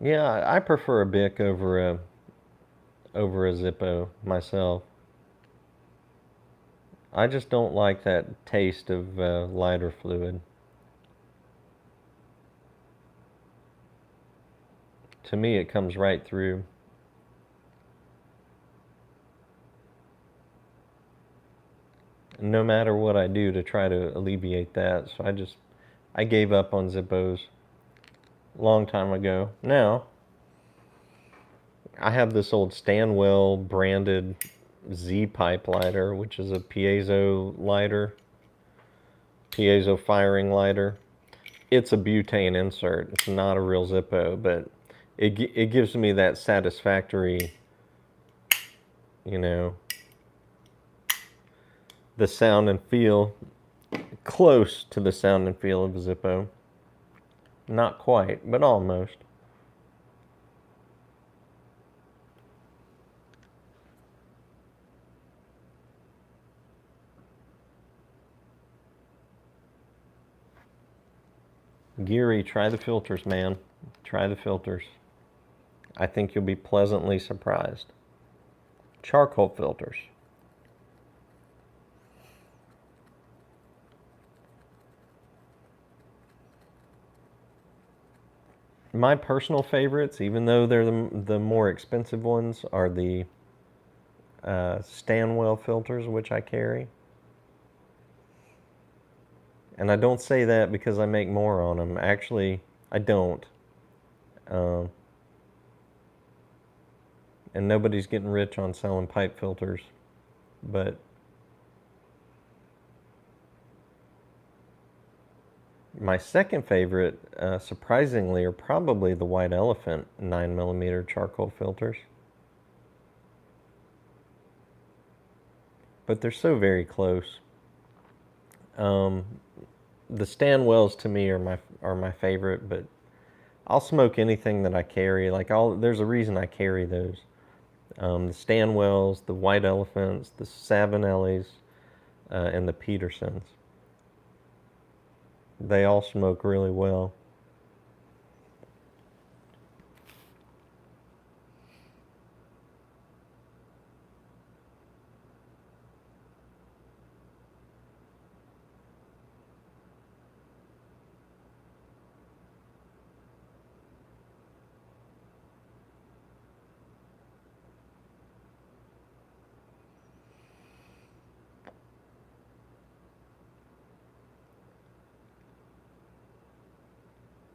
Yeah, I prefer a Bic over a Zippo myself. I just don't like that taste of lighter fluid. To me, it comes right through. No matter what I do to try to alleviate that, so I gave up on Zippos a long time ago. Now, I have this old Stanwell branded Z pipe lighter, which is a piezo lighter, piezo firing lighter. It's a butane insert. It's not a real Zippo, but it gives me that satisfactory, you know, the sound and feel, close to the sound and feel of a Zippo. Not quite, but almost. Geary, try the filters, man. Try the filters. I think you'll be pleasantly surprised. Charcoal filters. My personal favorites, even though they're the more expensive ones, are the Stanwell filters, which I carry. And I don't say that because I make more on them. Actually, I don't. Um, and nobody's getting rich on selling pipe filters. But my second favorite, surprisingly, are probably the White Elephant 9mm charcoal filters. But they're so very close. Um, the Stanwells to me are my favorite, but I'll smoke anything that I carry. There's a reason I carry those. The Stanwells, the White Elephants, the Savinellis, and the Petersons. They all smoke really well.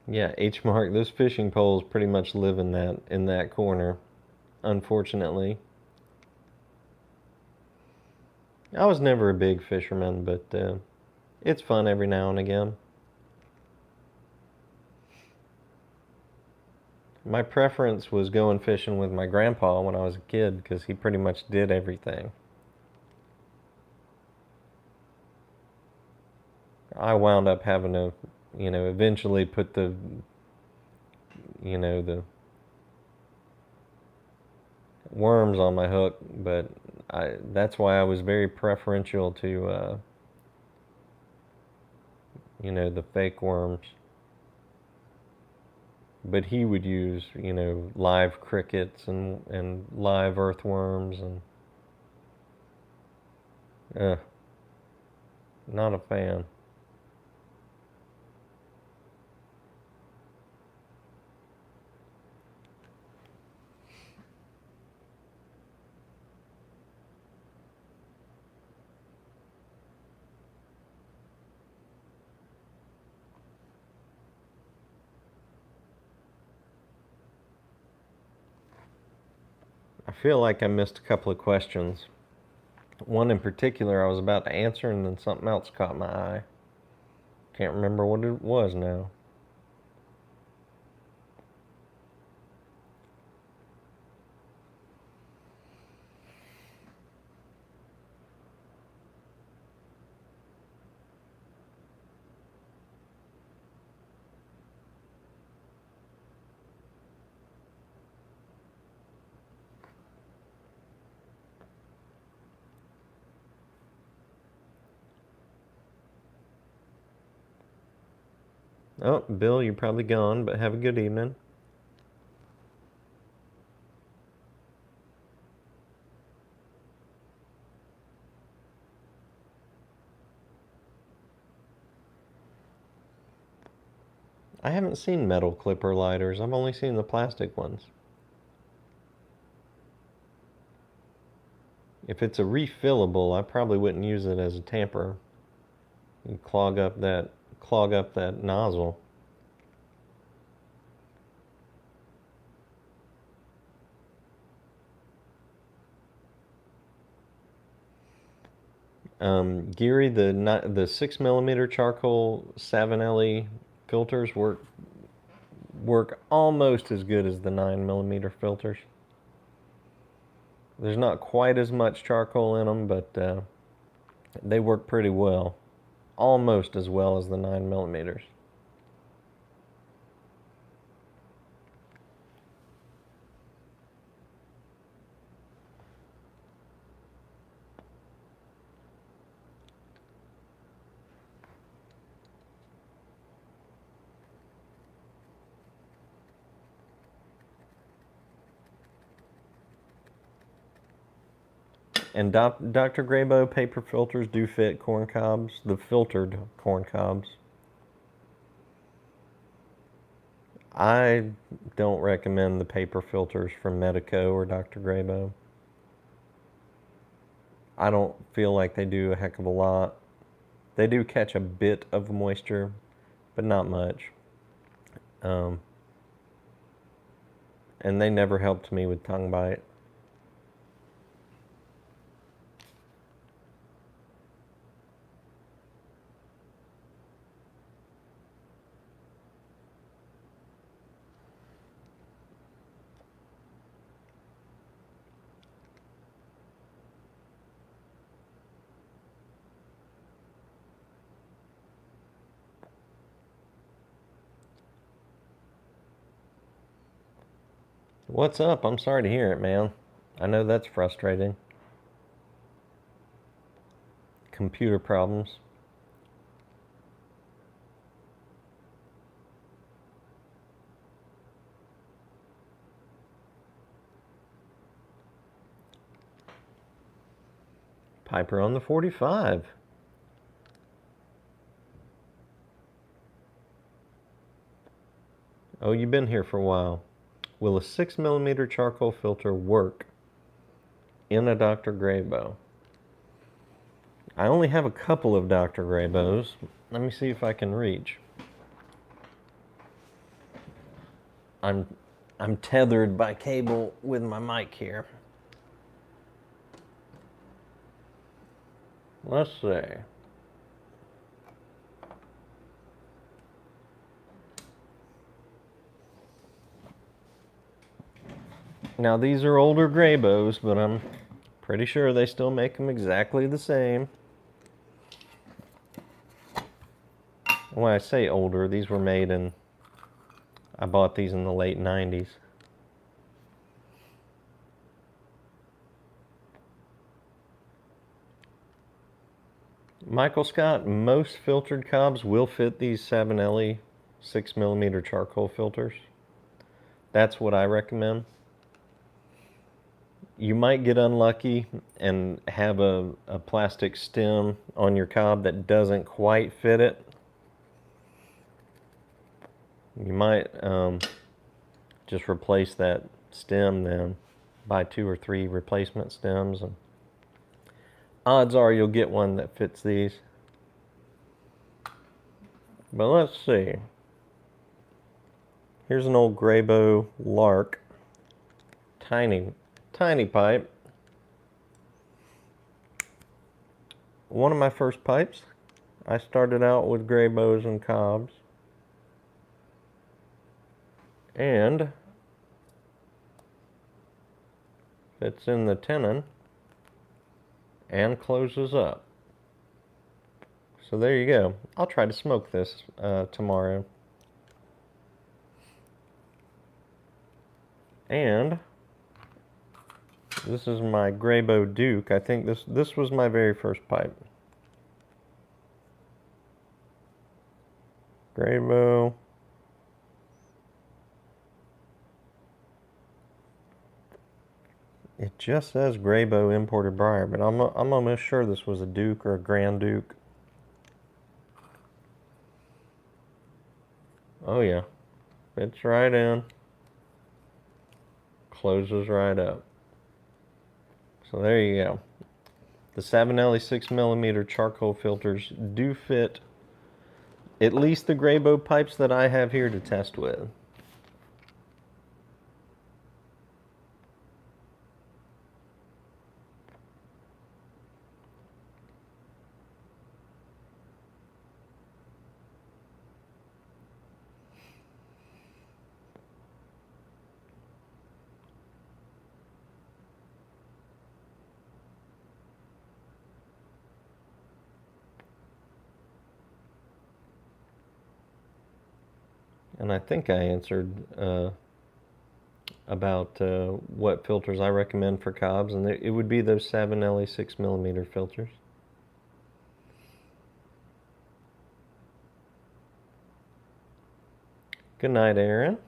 Yeah, H Mark, those fishing poles pretty much live in that corner, unfortunately. I was never a big fisherman, but it's fun every now and again. My preference was going fishing with my grandpa when I was a kid because he pretty much did everything. I wound up having to, eventually put the worms on my hook, but that's why I was very preferential to, the fake worms. But he would use, live crickets and live earthworms and, not a fan. I feel like I missed a couple of questions. One in particular I was about to answer, and then something else caught my eye. Can't remember what it was now. Oh, Bill, you're probably gone, but have a good evening. I haven't seen metal clipper lighters. I've only seen the plastic ones. If it's a refillable, I probably wouldn't use it as a tamper. You clog up that nozzle. Geary, the 6mm charcoal Savinelli filters work almost as good as the 9mm filters. There's not quite as much charcoal in them, but they work pretty well, almost as well as the 9mm. And Dr. Graybo paper filters do fit corn cobs, the filtered corn cobs. I don't recommend the paper filters from Medico or Dr. Grabo. I don't feel like they do a heck of a lot. They do catch a bit of moisture, but not much. And they never helped me with tongue bite. What's up? I'm sorry to hear it, man. I know that's frustrating. Computer problems. Piper on the 45. Oh, you've been here for a while. Will a 6mm charcoal filter work in a Dr. Grabo? I only have a couple of Dr. Grabos. Let me see if I can reach. I'm tethered by cable with my mic here. Let's see. Now these are older Grabos, but I'm pretty sure they still make them exactly the same. When I say older, these were made in, I bought these in the late 90s. Michael Scott, most filtered cobs will fit these Savinelli 6mm charcoal filters. That's what I recommend. You might get unlucky and have a plastic stem on your cob that doesn't quite fit it. You might just replace that stem then, buy 2 or 3 replacement stems, and odds are you'll get one that fits these. But let's see. Here's an old Grabo Lark. Tiny pipe. One of my first pipes. I started out with Grabos and cobs. And fits in the tenon and closes up. So there you go. I'll try to smoke this tomorrow. And this is my Grabo Duke. I think this was my very first pipe. Grabo. It just says Grabo imported Briar, but I'm almost sure this was a Duke or a Grand Duke. Oh yeah, fits right in, closes right up. So there you go. The Savinelli 6mm charcoal filters do fit at least the Grabo pipes that I have here to test with. And I think I answered about what filters I recommend for cobs, and it would be those Savinelli 6mm filters. Good night, Aaron.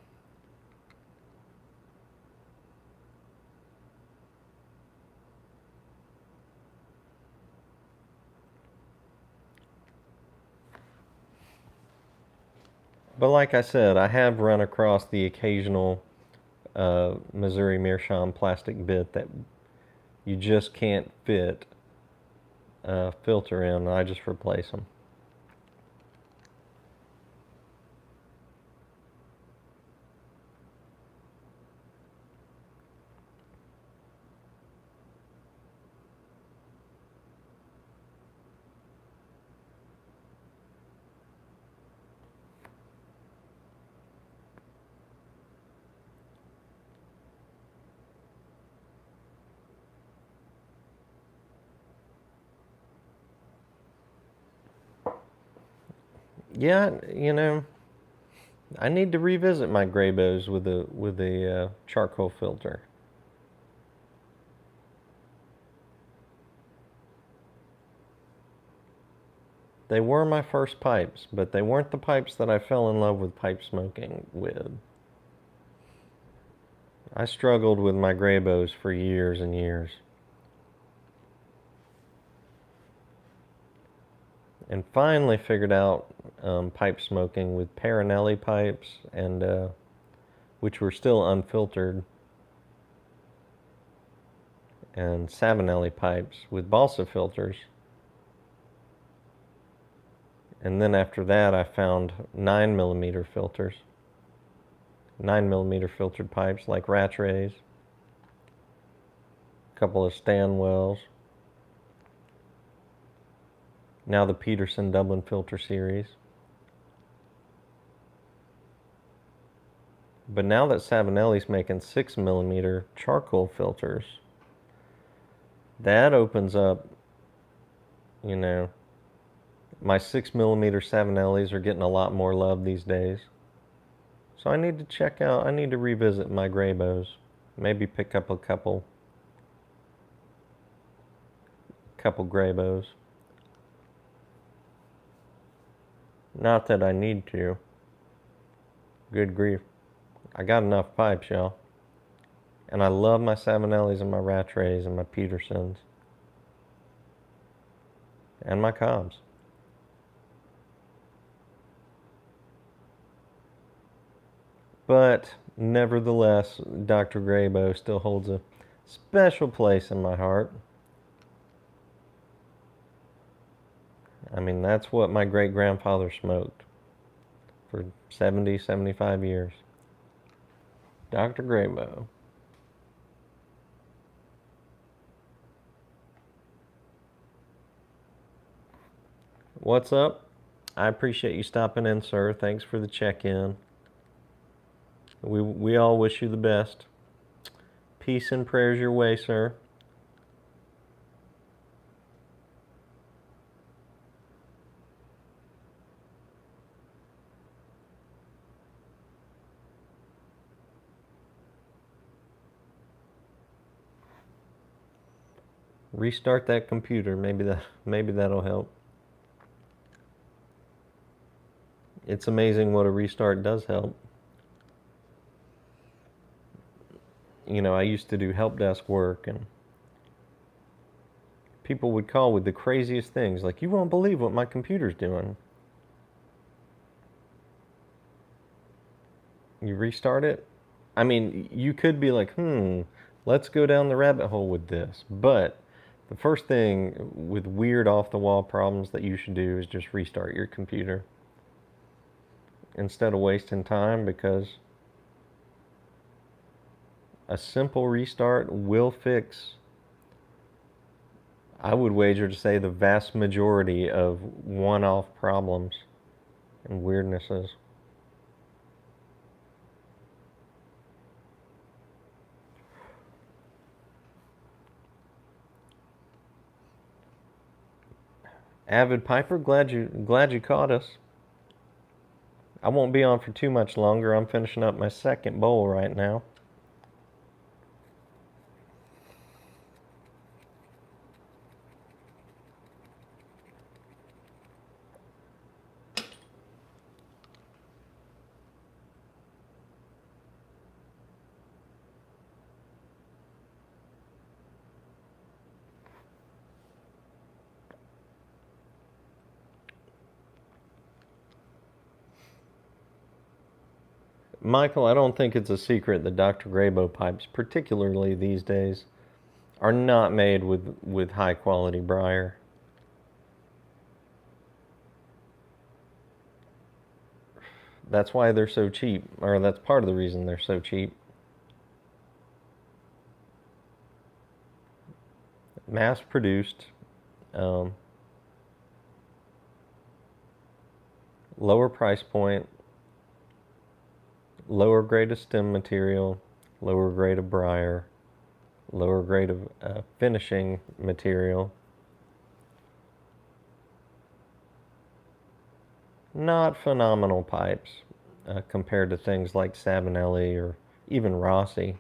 But like I said, I have run across the occasional Missouri Meerschaum plastic bit that you just can't fit a filter in. I just replace them. Yeah, I need to revisit my gray bows with a charcoal filter. They were my first pipes, but they weren't the pipes that I fell in love with pipe smoking with. I struggled with my gray bows for years and years. And finally figured out pipe smoking with Parinelli pipes, and which were still unfiltered, and Savinelli pipes with balsa filters. And then after that, I found 9mm filters, 9mm filtered pipes like Rattray's, a couple of Stanwells, now the Peterson Dublin Filter Series. But now that Savinelli's making 6mm charcoal filters, that opens up, my 6mm Savinellis are getting a lot more love these days. So I need to revisit my gray bows. Maybe pick up a couple gray bows. Not that I need to. Good grief. I got enough pipes, y'all. And I love my Savinellis and my Rattrays and my Petersons. And my Cobbs. But nevertheless, Dr. Graybow still holds a special place in my heart. I mean, that's what my great-grandfather smoked for 70, 75 years. Dr. Graybow. What's up? I appreciate you stopping in, sir. Thanks for the check-in. We all wish you the best. Peace and prayers your way, sir. Restart that computer. Maybe that'll help. It's amazing what a restart does help. I used to do help desk work, and people would call with the craziest things, like, you won't believe what my computer's doing. You restart it? I mean, you could be like, let's go down the rabbit hole with this. But the first thing with weird off-the-wall problems that you should do is just restart your computer instead of wasting time, because a simple restart will fix, I would wager to say, the vast majority of one-off problems and weirdnesses. Avid Piper, glad you caught us. I won't be on for too much longer. I'm finishing up my second bowl right now. Michael, I don't think it's a secret that Dr. Grabo pipes, particularly these days, are not made with high quality briar. That's why they're so cheap, or that's part of the reason they're so cheap. Mass produced, um, lower price point, lower grade of stem material, lower grade of briar, lower grade of finishing material. Not phenomenal pipes compared to things like Savinelli or even Rossi.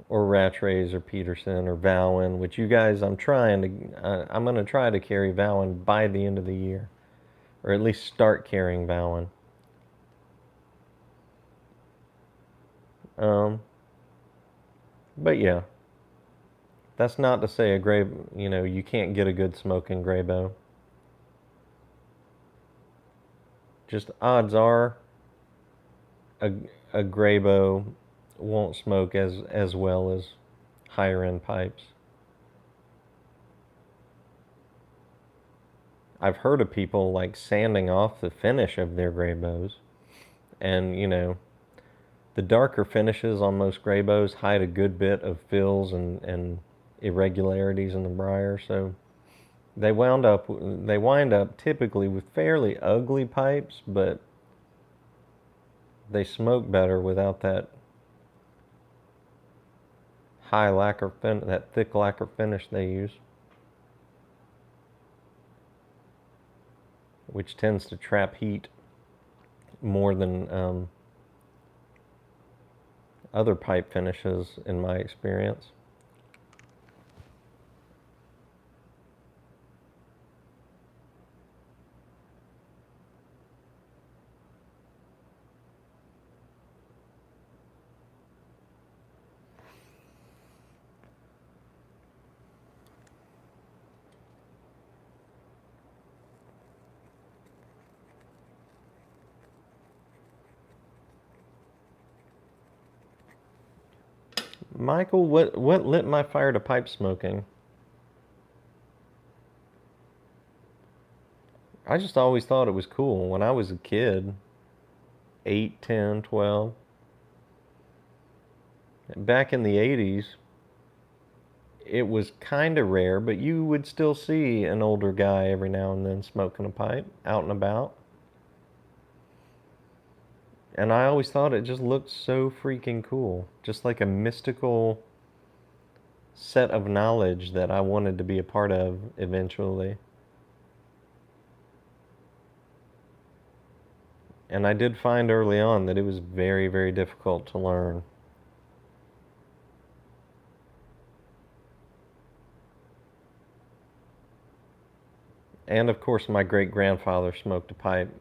Or Rattrays or Peterson or Vowen, which you guys, I'm going to try to carry Vowen by the end of the year, or at least start carrying Vowen. But yeah, that's not to say you can't get a good smoking Grabo. Just odds are a, a Grabo won't smoke as well as higher end pipes. I've heard of people like sanding off the finish of their Grabos, and the darker finishes on most Grabos hide a good bit of fills and irregularities in the briar, so they wind up typically with fairly ugly pipes, but they smoke better without that that thick lacquer finish they use, which tends to trap heat more than other pipe finishes in my experience. Michael, what lit my fire to pipe smoking? I just always thought it was cool when I was a kid, 8, 10, 12. Back in the 80s, it was kind of rare, but you would still see an older guy every now and then smoking a pipe out and about. And I always thought it just looked so freaking cool. Just like a mystical set of knowledge that I wanted to be a part of eventually. And I did find early on that it was very, very difficult to learn. And of course, my great grandfather smoked a pipe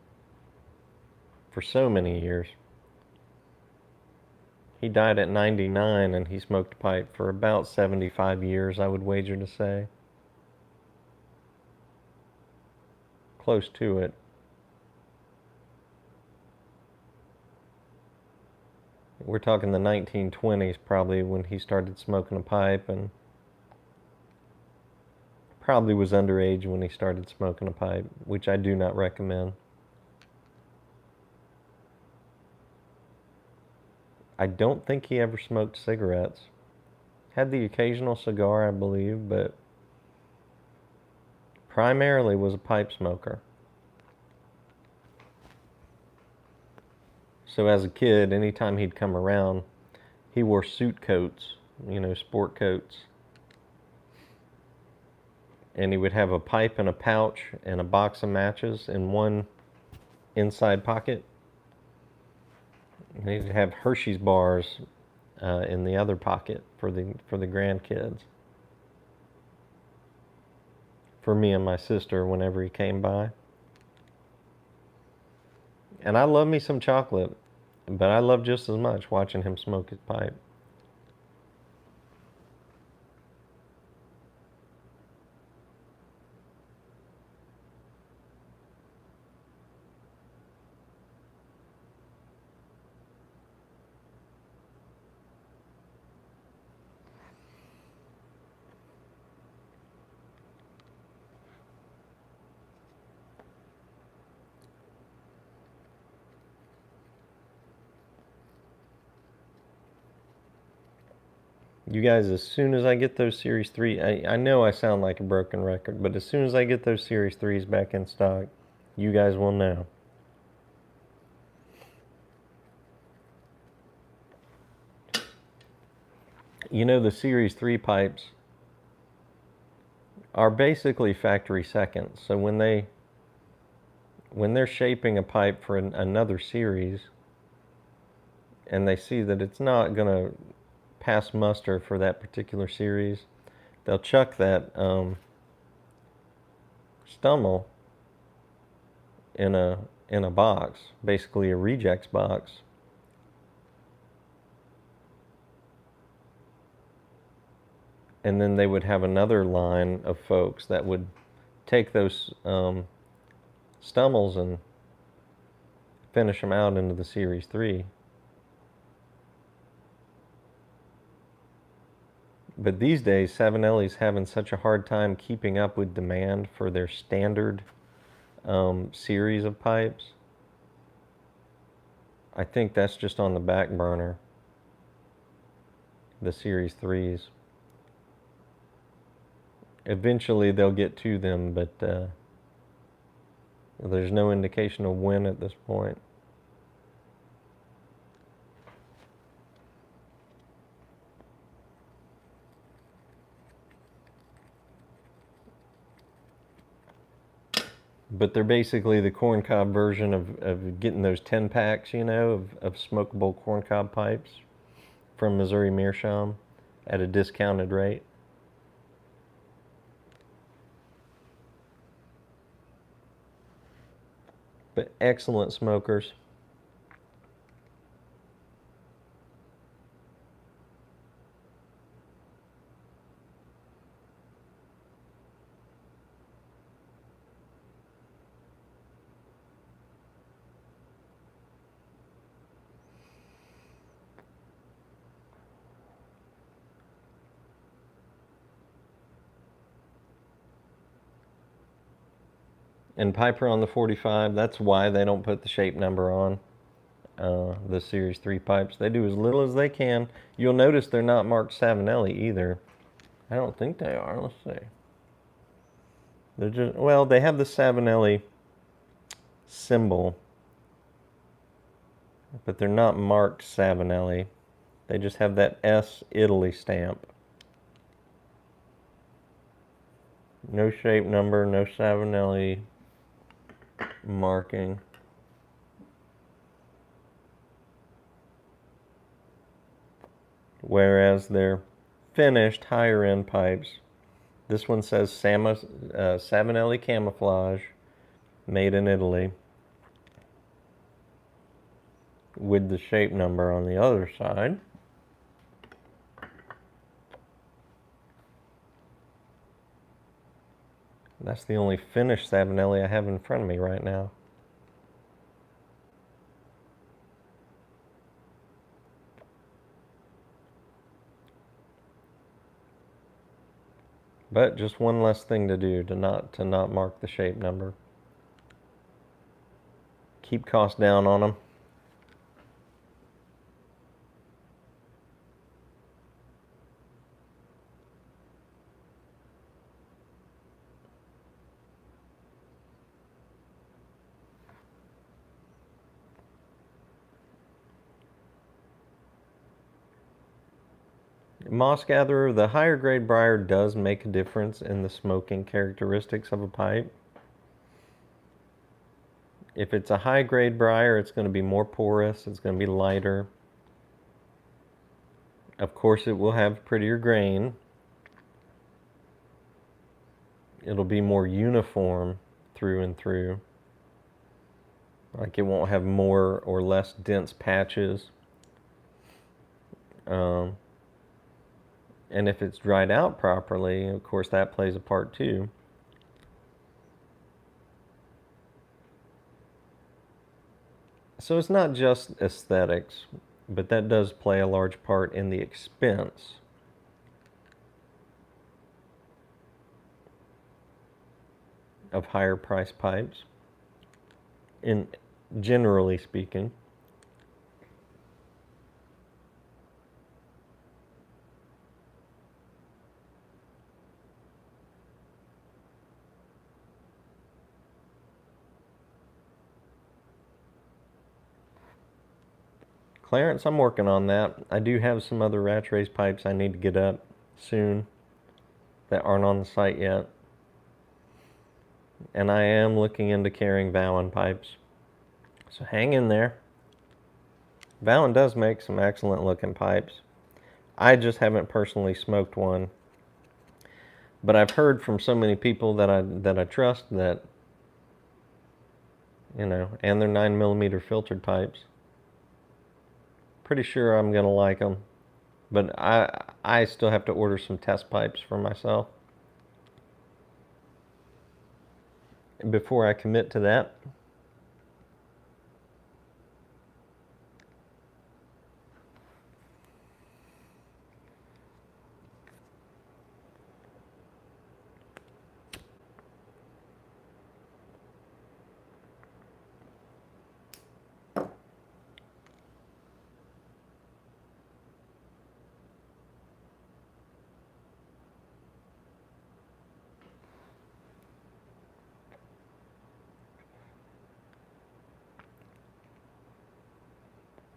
for so many years. He died at 99 and he smoked a pipe for about 75 years, I would wager to say. Close to it. We're talking the 1920s probably when he started smoking a pipe, and probably was underage when he started smoking a pipe, which I do not recommend. I don't think he ever smoked cigarettes. Had the occasional cigar, I believe, but primarily was a pipe smoker. So as a kid, anytime he'd come around, he wore suit coats, sport coats. And he would have a pipe in a pouch and a box of matches in one inside pocket. And he'd have Hershey's bars in the other pocket for the grandkids. For me and my sister whenever he came by. And I love me some chocolate, but I love just as much watching him smoke his pipe. You guys, as soon as I get those Series 3, I know I sound like a broken record, but as soon as I get those Series 3s back in stock, you guys will know. You know, the Series 3 pipes are basically factory seconds. So when they're shaping a pipe for another series and they see that it's not going to pass muster for that particular series, they'll chuck that stummel in a box, basically a rejects box. And then they would have another line of folks that would take those stummels and finish them out into the Series 3. But these days, Savinelli's having such a hard time keeping up with demand for their standard series of pipes. I think that's just on the back burner, the Series 3s. Eventually they'll get to them, but there's no indication of when at this point. But they're basically the corncob version of getting those 10 packs, you know, of smokable corncob pipes from Missouri Meerschaum at a discounted rate. But excellent smokers. And Piper on the 45, that's why they don't put the shape number on the Series 3 pipes. They do as little as they can. You'll notice they're not marked Savinelli either. I don't think they are. Let's see. They're just, well, they have the Savinelli symbol, but they're not marked Savinelli. They just have that S Italy stamp. No shape number, no Savinelli marking. Whereas their finished higher end pipes, this one says Savinelli camouflage, made in Italy, with the shape number on the other side. That's the only finished Savinelli I have in front of me right now. But just one less thing to do to not mark the shape number. Keep costs down on them. Moss gatherer, the higher grade briar does make a difference in the smoking characteristics of a pipe. If it's a high grade briar, it's going to be more porous, it's going to be lighter. Of course, it will have prettier grain. It'll be more uniform through and through. Like it won't have more or less dense patches. And if it's dried out properly, of course, that plays a part too. So it's not just aesthetics, but that does play a large part in the expense. Of higher price pipes, in generally speaking. Clarence, I'm working on that. I do have some other ratch race pipes I need to get up soon that aren't on the site yet. And I am looking into carrying Vallon pipes. So hang in there. Vallon does make some excellent looking pipes. I just haven't personally smoked one. But I've heard from so many people that I trust that, you know, and they're 9mm filtered pipes. Pretty sure I'm gonna like them. But I still have to order some test pipes for myself before I commit to that.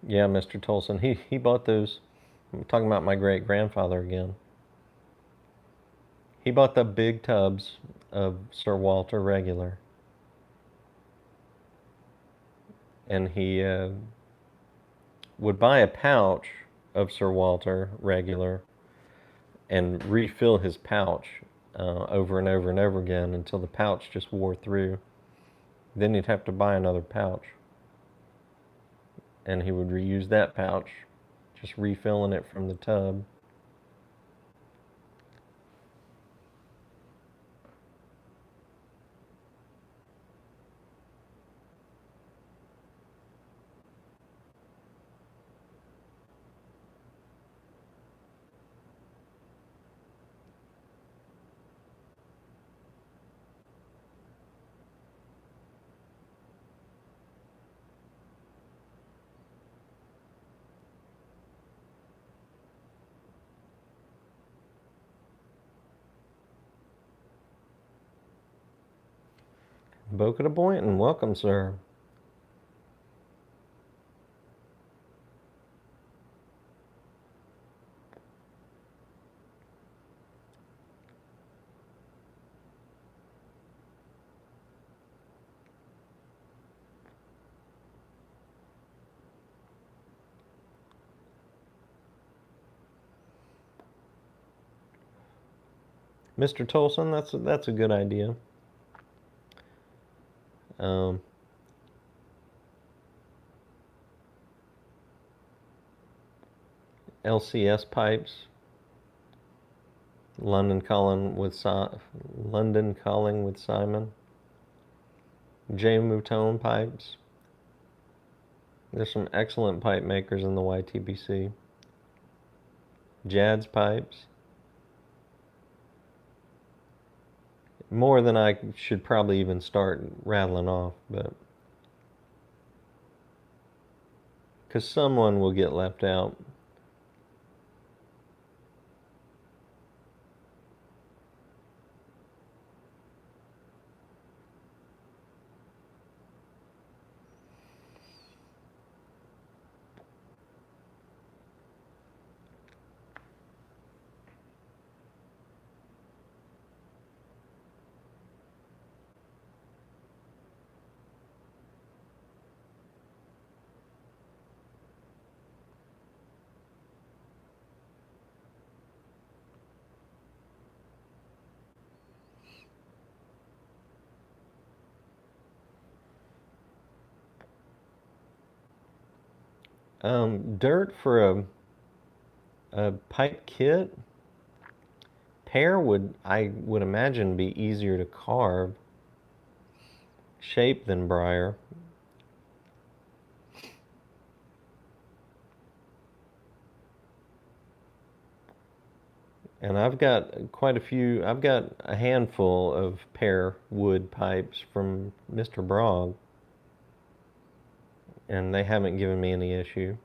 Yeah, Mr. Tolson, he bought those. I'm talking about my great grandfather again. He bought the big tubs of Sir Walter regular, and he would buy a pouch of Sir Walter regular and refill his pouch over and over and over again until the pouch just wore through. Then he'd have to buy another pouch, and he would reuse that pouch, just refilling it from the tub. Boca de Boynton, welcome, sir. Mr. Tolson, that's a good idea. Um, LCS pipes, London Calling with Simon, J Mouton pipes. There's some excellent pipe makers in the YTBC. Jad's pipes. More than I should probably even start rattling off, but because someone will get left out. Dirt for a pipe kit. Pear I would imagine, be easier to carve shape than Briar. And I've got quite a few. I've got a handful of pear wood pipes from Mr. Brogg, and they haven't given me any issue.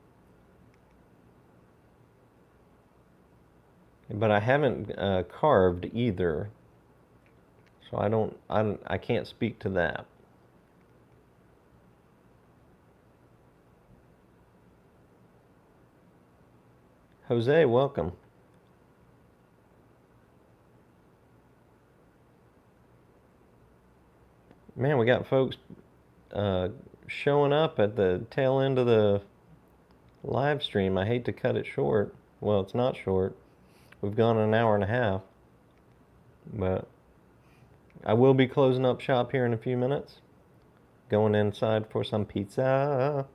But I haven't carved either, so I can't speak to that. Jose, welcome. Man, we got folks showing up at the tail end of the live stream. I hate to cut it short. Well, it's not short. We've gone an hour and a half. But I will be closing up shop here in a few minutes. Going inside for some pizza.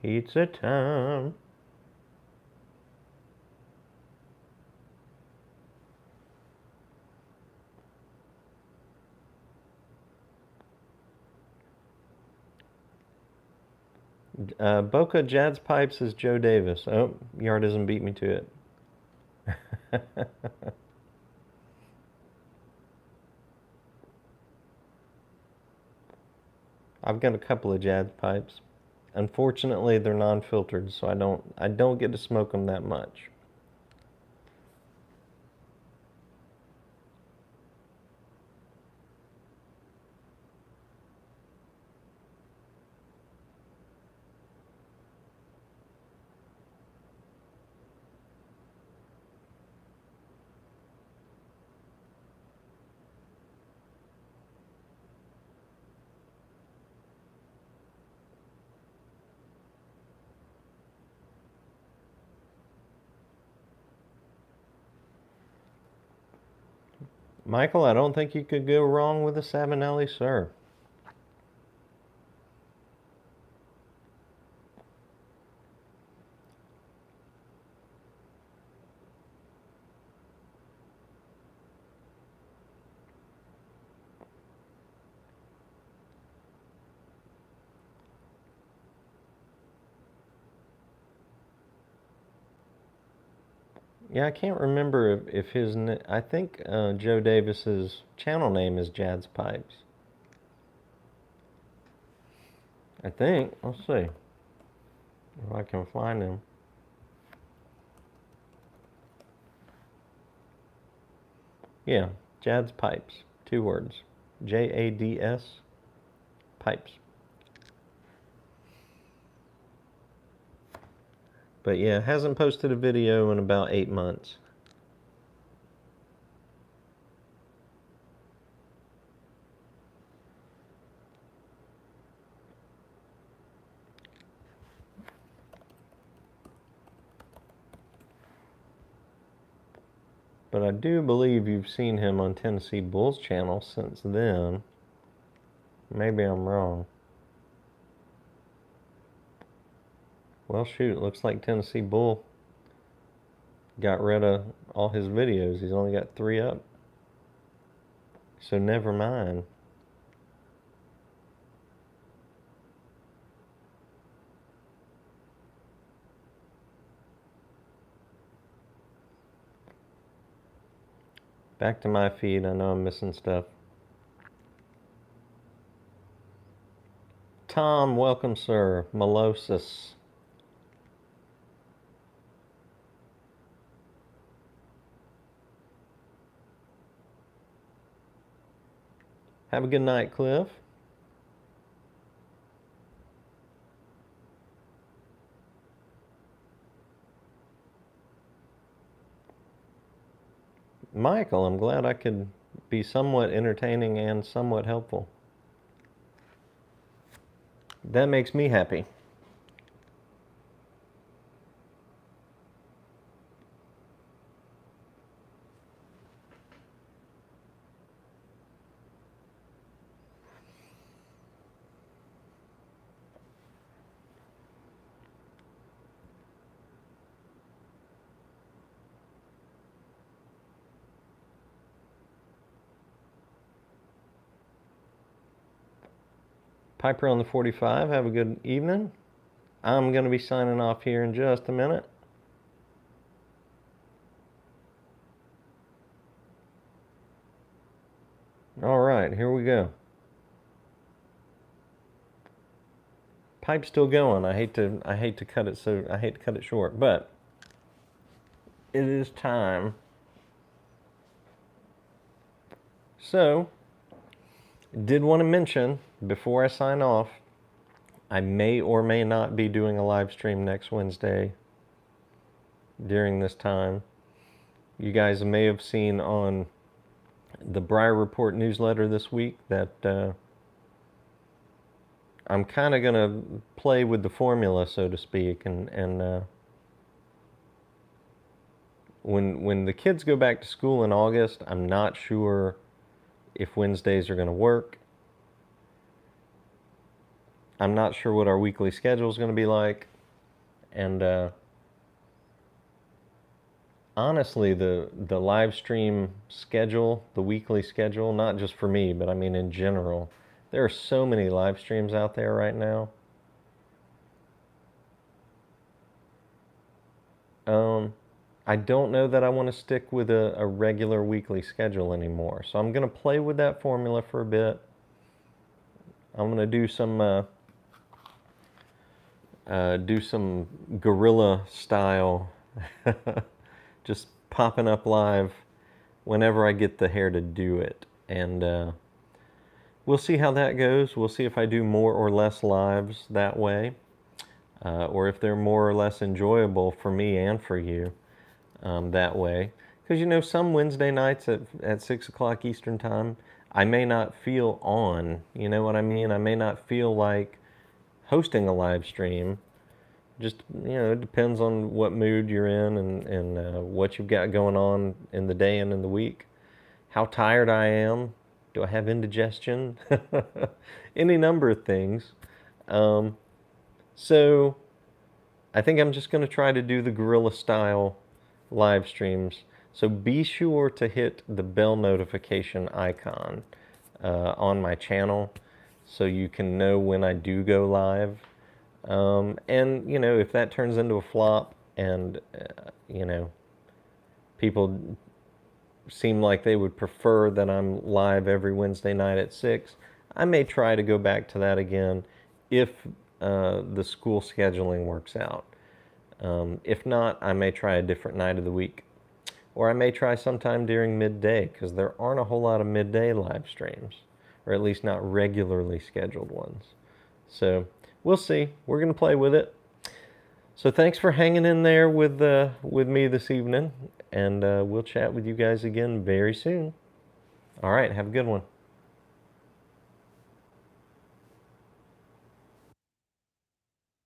Pizza time. Boca Jazz Pipes is Joe Davis. Oh, Yardism beat me to it. I've got a couple of Jazz Pipes. Unfortunately, they're non-filtered, so I don't get to smoke them that much. Michael, I don't think you could go wrong with a Savinelli, sir. Yeah, I can't remember if his. I think Joe Davis's channel name is Jazz Pipes. I think. Let's see if I can find him. Yeah, Jazz Pipes. 2 words. Jads Pipes. But yeah, hasn't posted a video in about 8 months. But I do believe you've seen him on Tennessee Bull's channel since then. Maybe I'm wrong. Well, shoot, looks like Tennessee Bull got rid of all his videos. He's only got 3 up. So never mind. Back to my feed. I know I'm missing stuff. Tom, welcome, sir. Melosis. Have a good night, Cliff. Michael, I'm glad I could be somewhat entertaining and somewhat helpful. That makes me happy. Piper on the 45, have a good evening. I'm going to be signing off here in just a minute. All right, here we go. Pipe's still going. I hate to cut it short, but it is time. So, did want to mention before I sign off, I may or may not be doing a live stream next Wednesday during this time. You guys may have seen on the Briar Report newsletter this week that I'm kind of going to play with the formula, so to speak, and when the kids go back to school in August, I'm not sure if Wednesdays are going to work. I'm not sure what our weekly schedule is going to be like, and honestly, the live stream schedule, the weekly schedule, not just for me, but I mean in general, there are so many live streams out there right now. I don't know that I want to stick with a regular weekly schedule anymore. So I'm going to play with that formula for a bit. I'm going to do some guerrilla style, just popping up live whenever I get the hair to do it. And we'll see how that goes. We'll see if I do more or less lives that way, or if they're more or less enjoyable for me and for you that way. Because, you know, some Wednesday nights at 6 o'clock Eastern Time, I may not feel on, you know what I mean? I may not feel like hosting a live stream. Just, you know, it depends on what mood you're in and what you've got going on in the day and in the week. How tired I am. Do I have indigestion? Any number of things. So I think I'm just going to try to do the guerrilla style live streams. So be sure to hit the bell notification icon on my channel so you can know when I do go live. And, you know, if that turns into a flop and, you know, people seem like they would prefer that I'm live every Wednesday night at 6, I may try to go back to that again if the school scheduling works out. If not, I may try a different night of the week. Or I may try sometime during midday, because there aren't a whole lot of midday live streams, or at least not regularly scheduled ones. So we'll see. We're going to play with it. So thanks for hanging in there with me this evening, and we'll chat with you guys again very soon. All right, have a good one.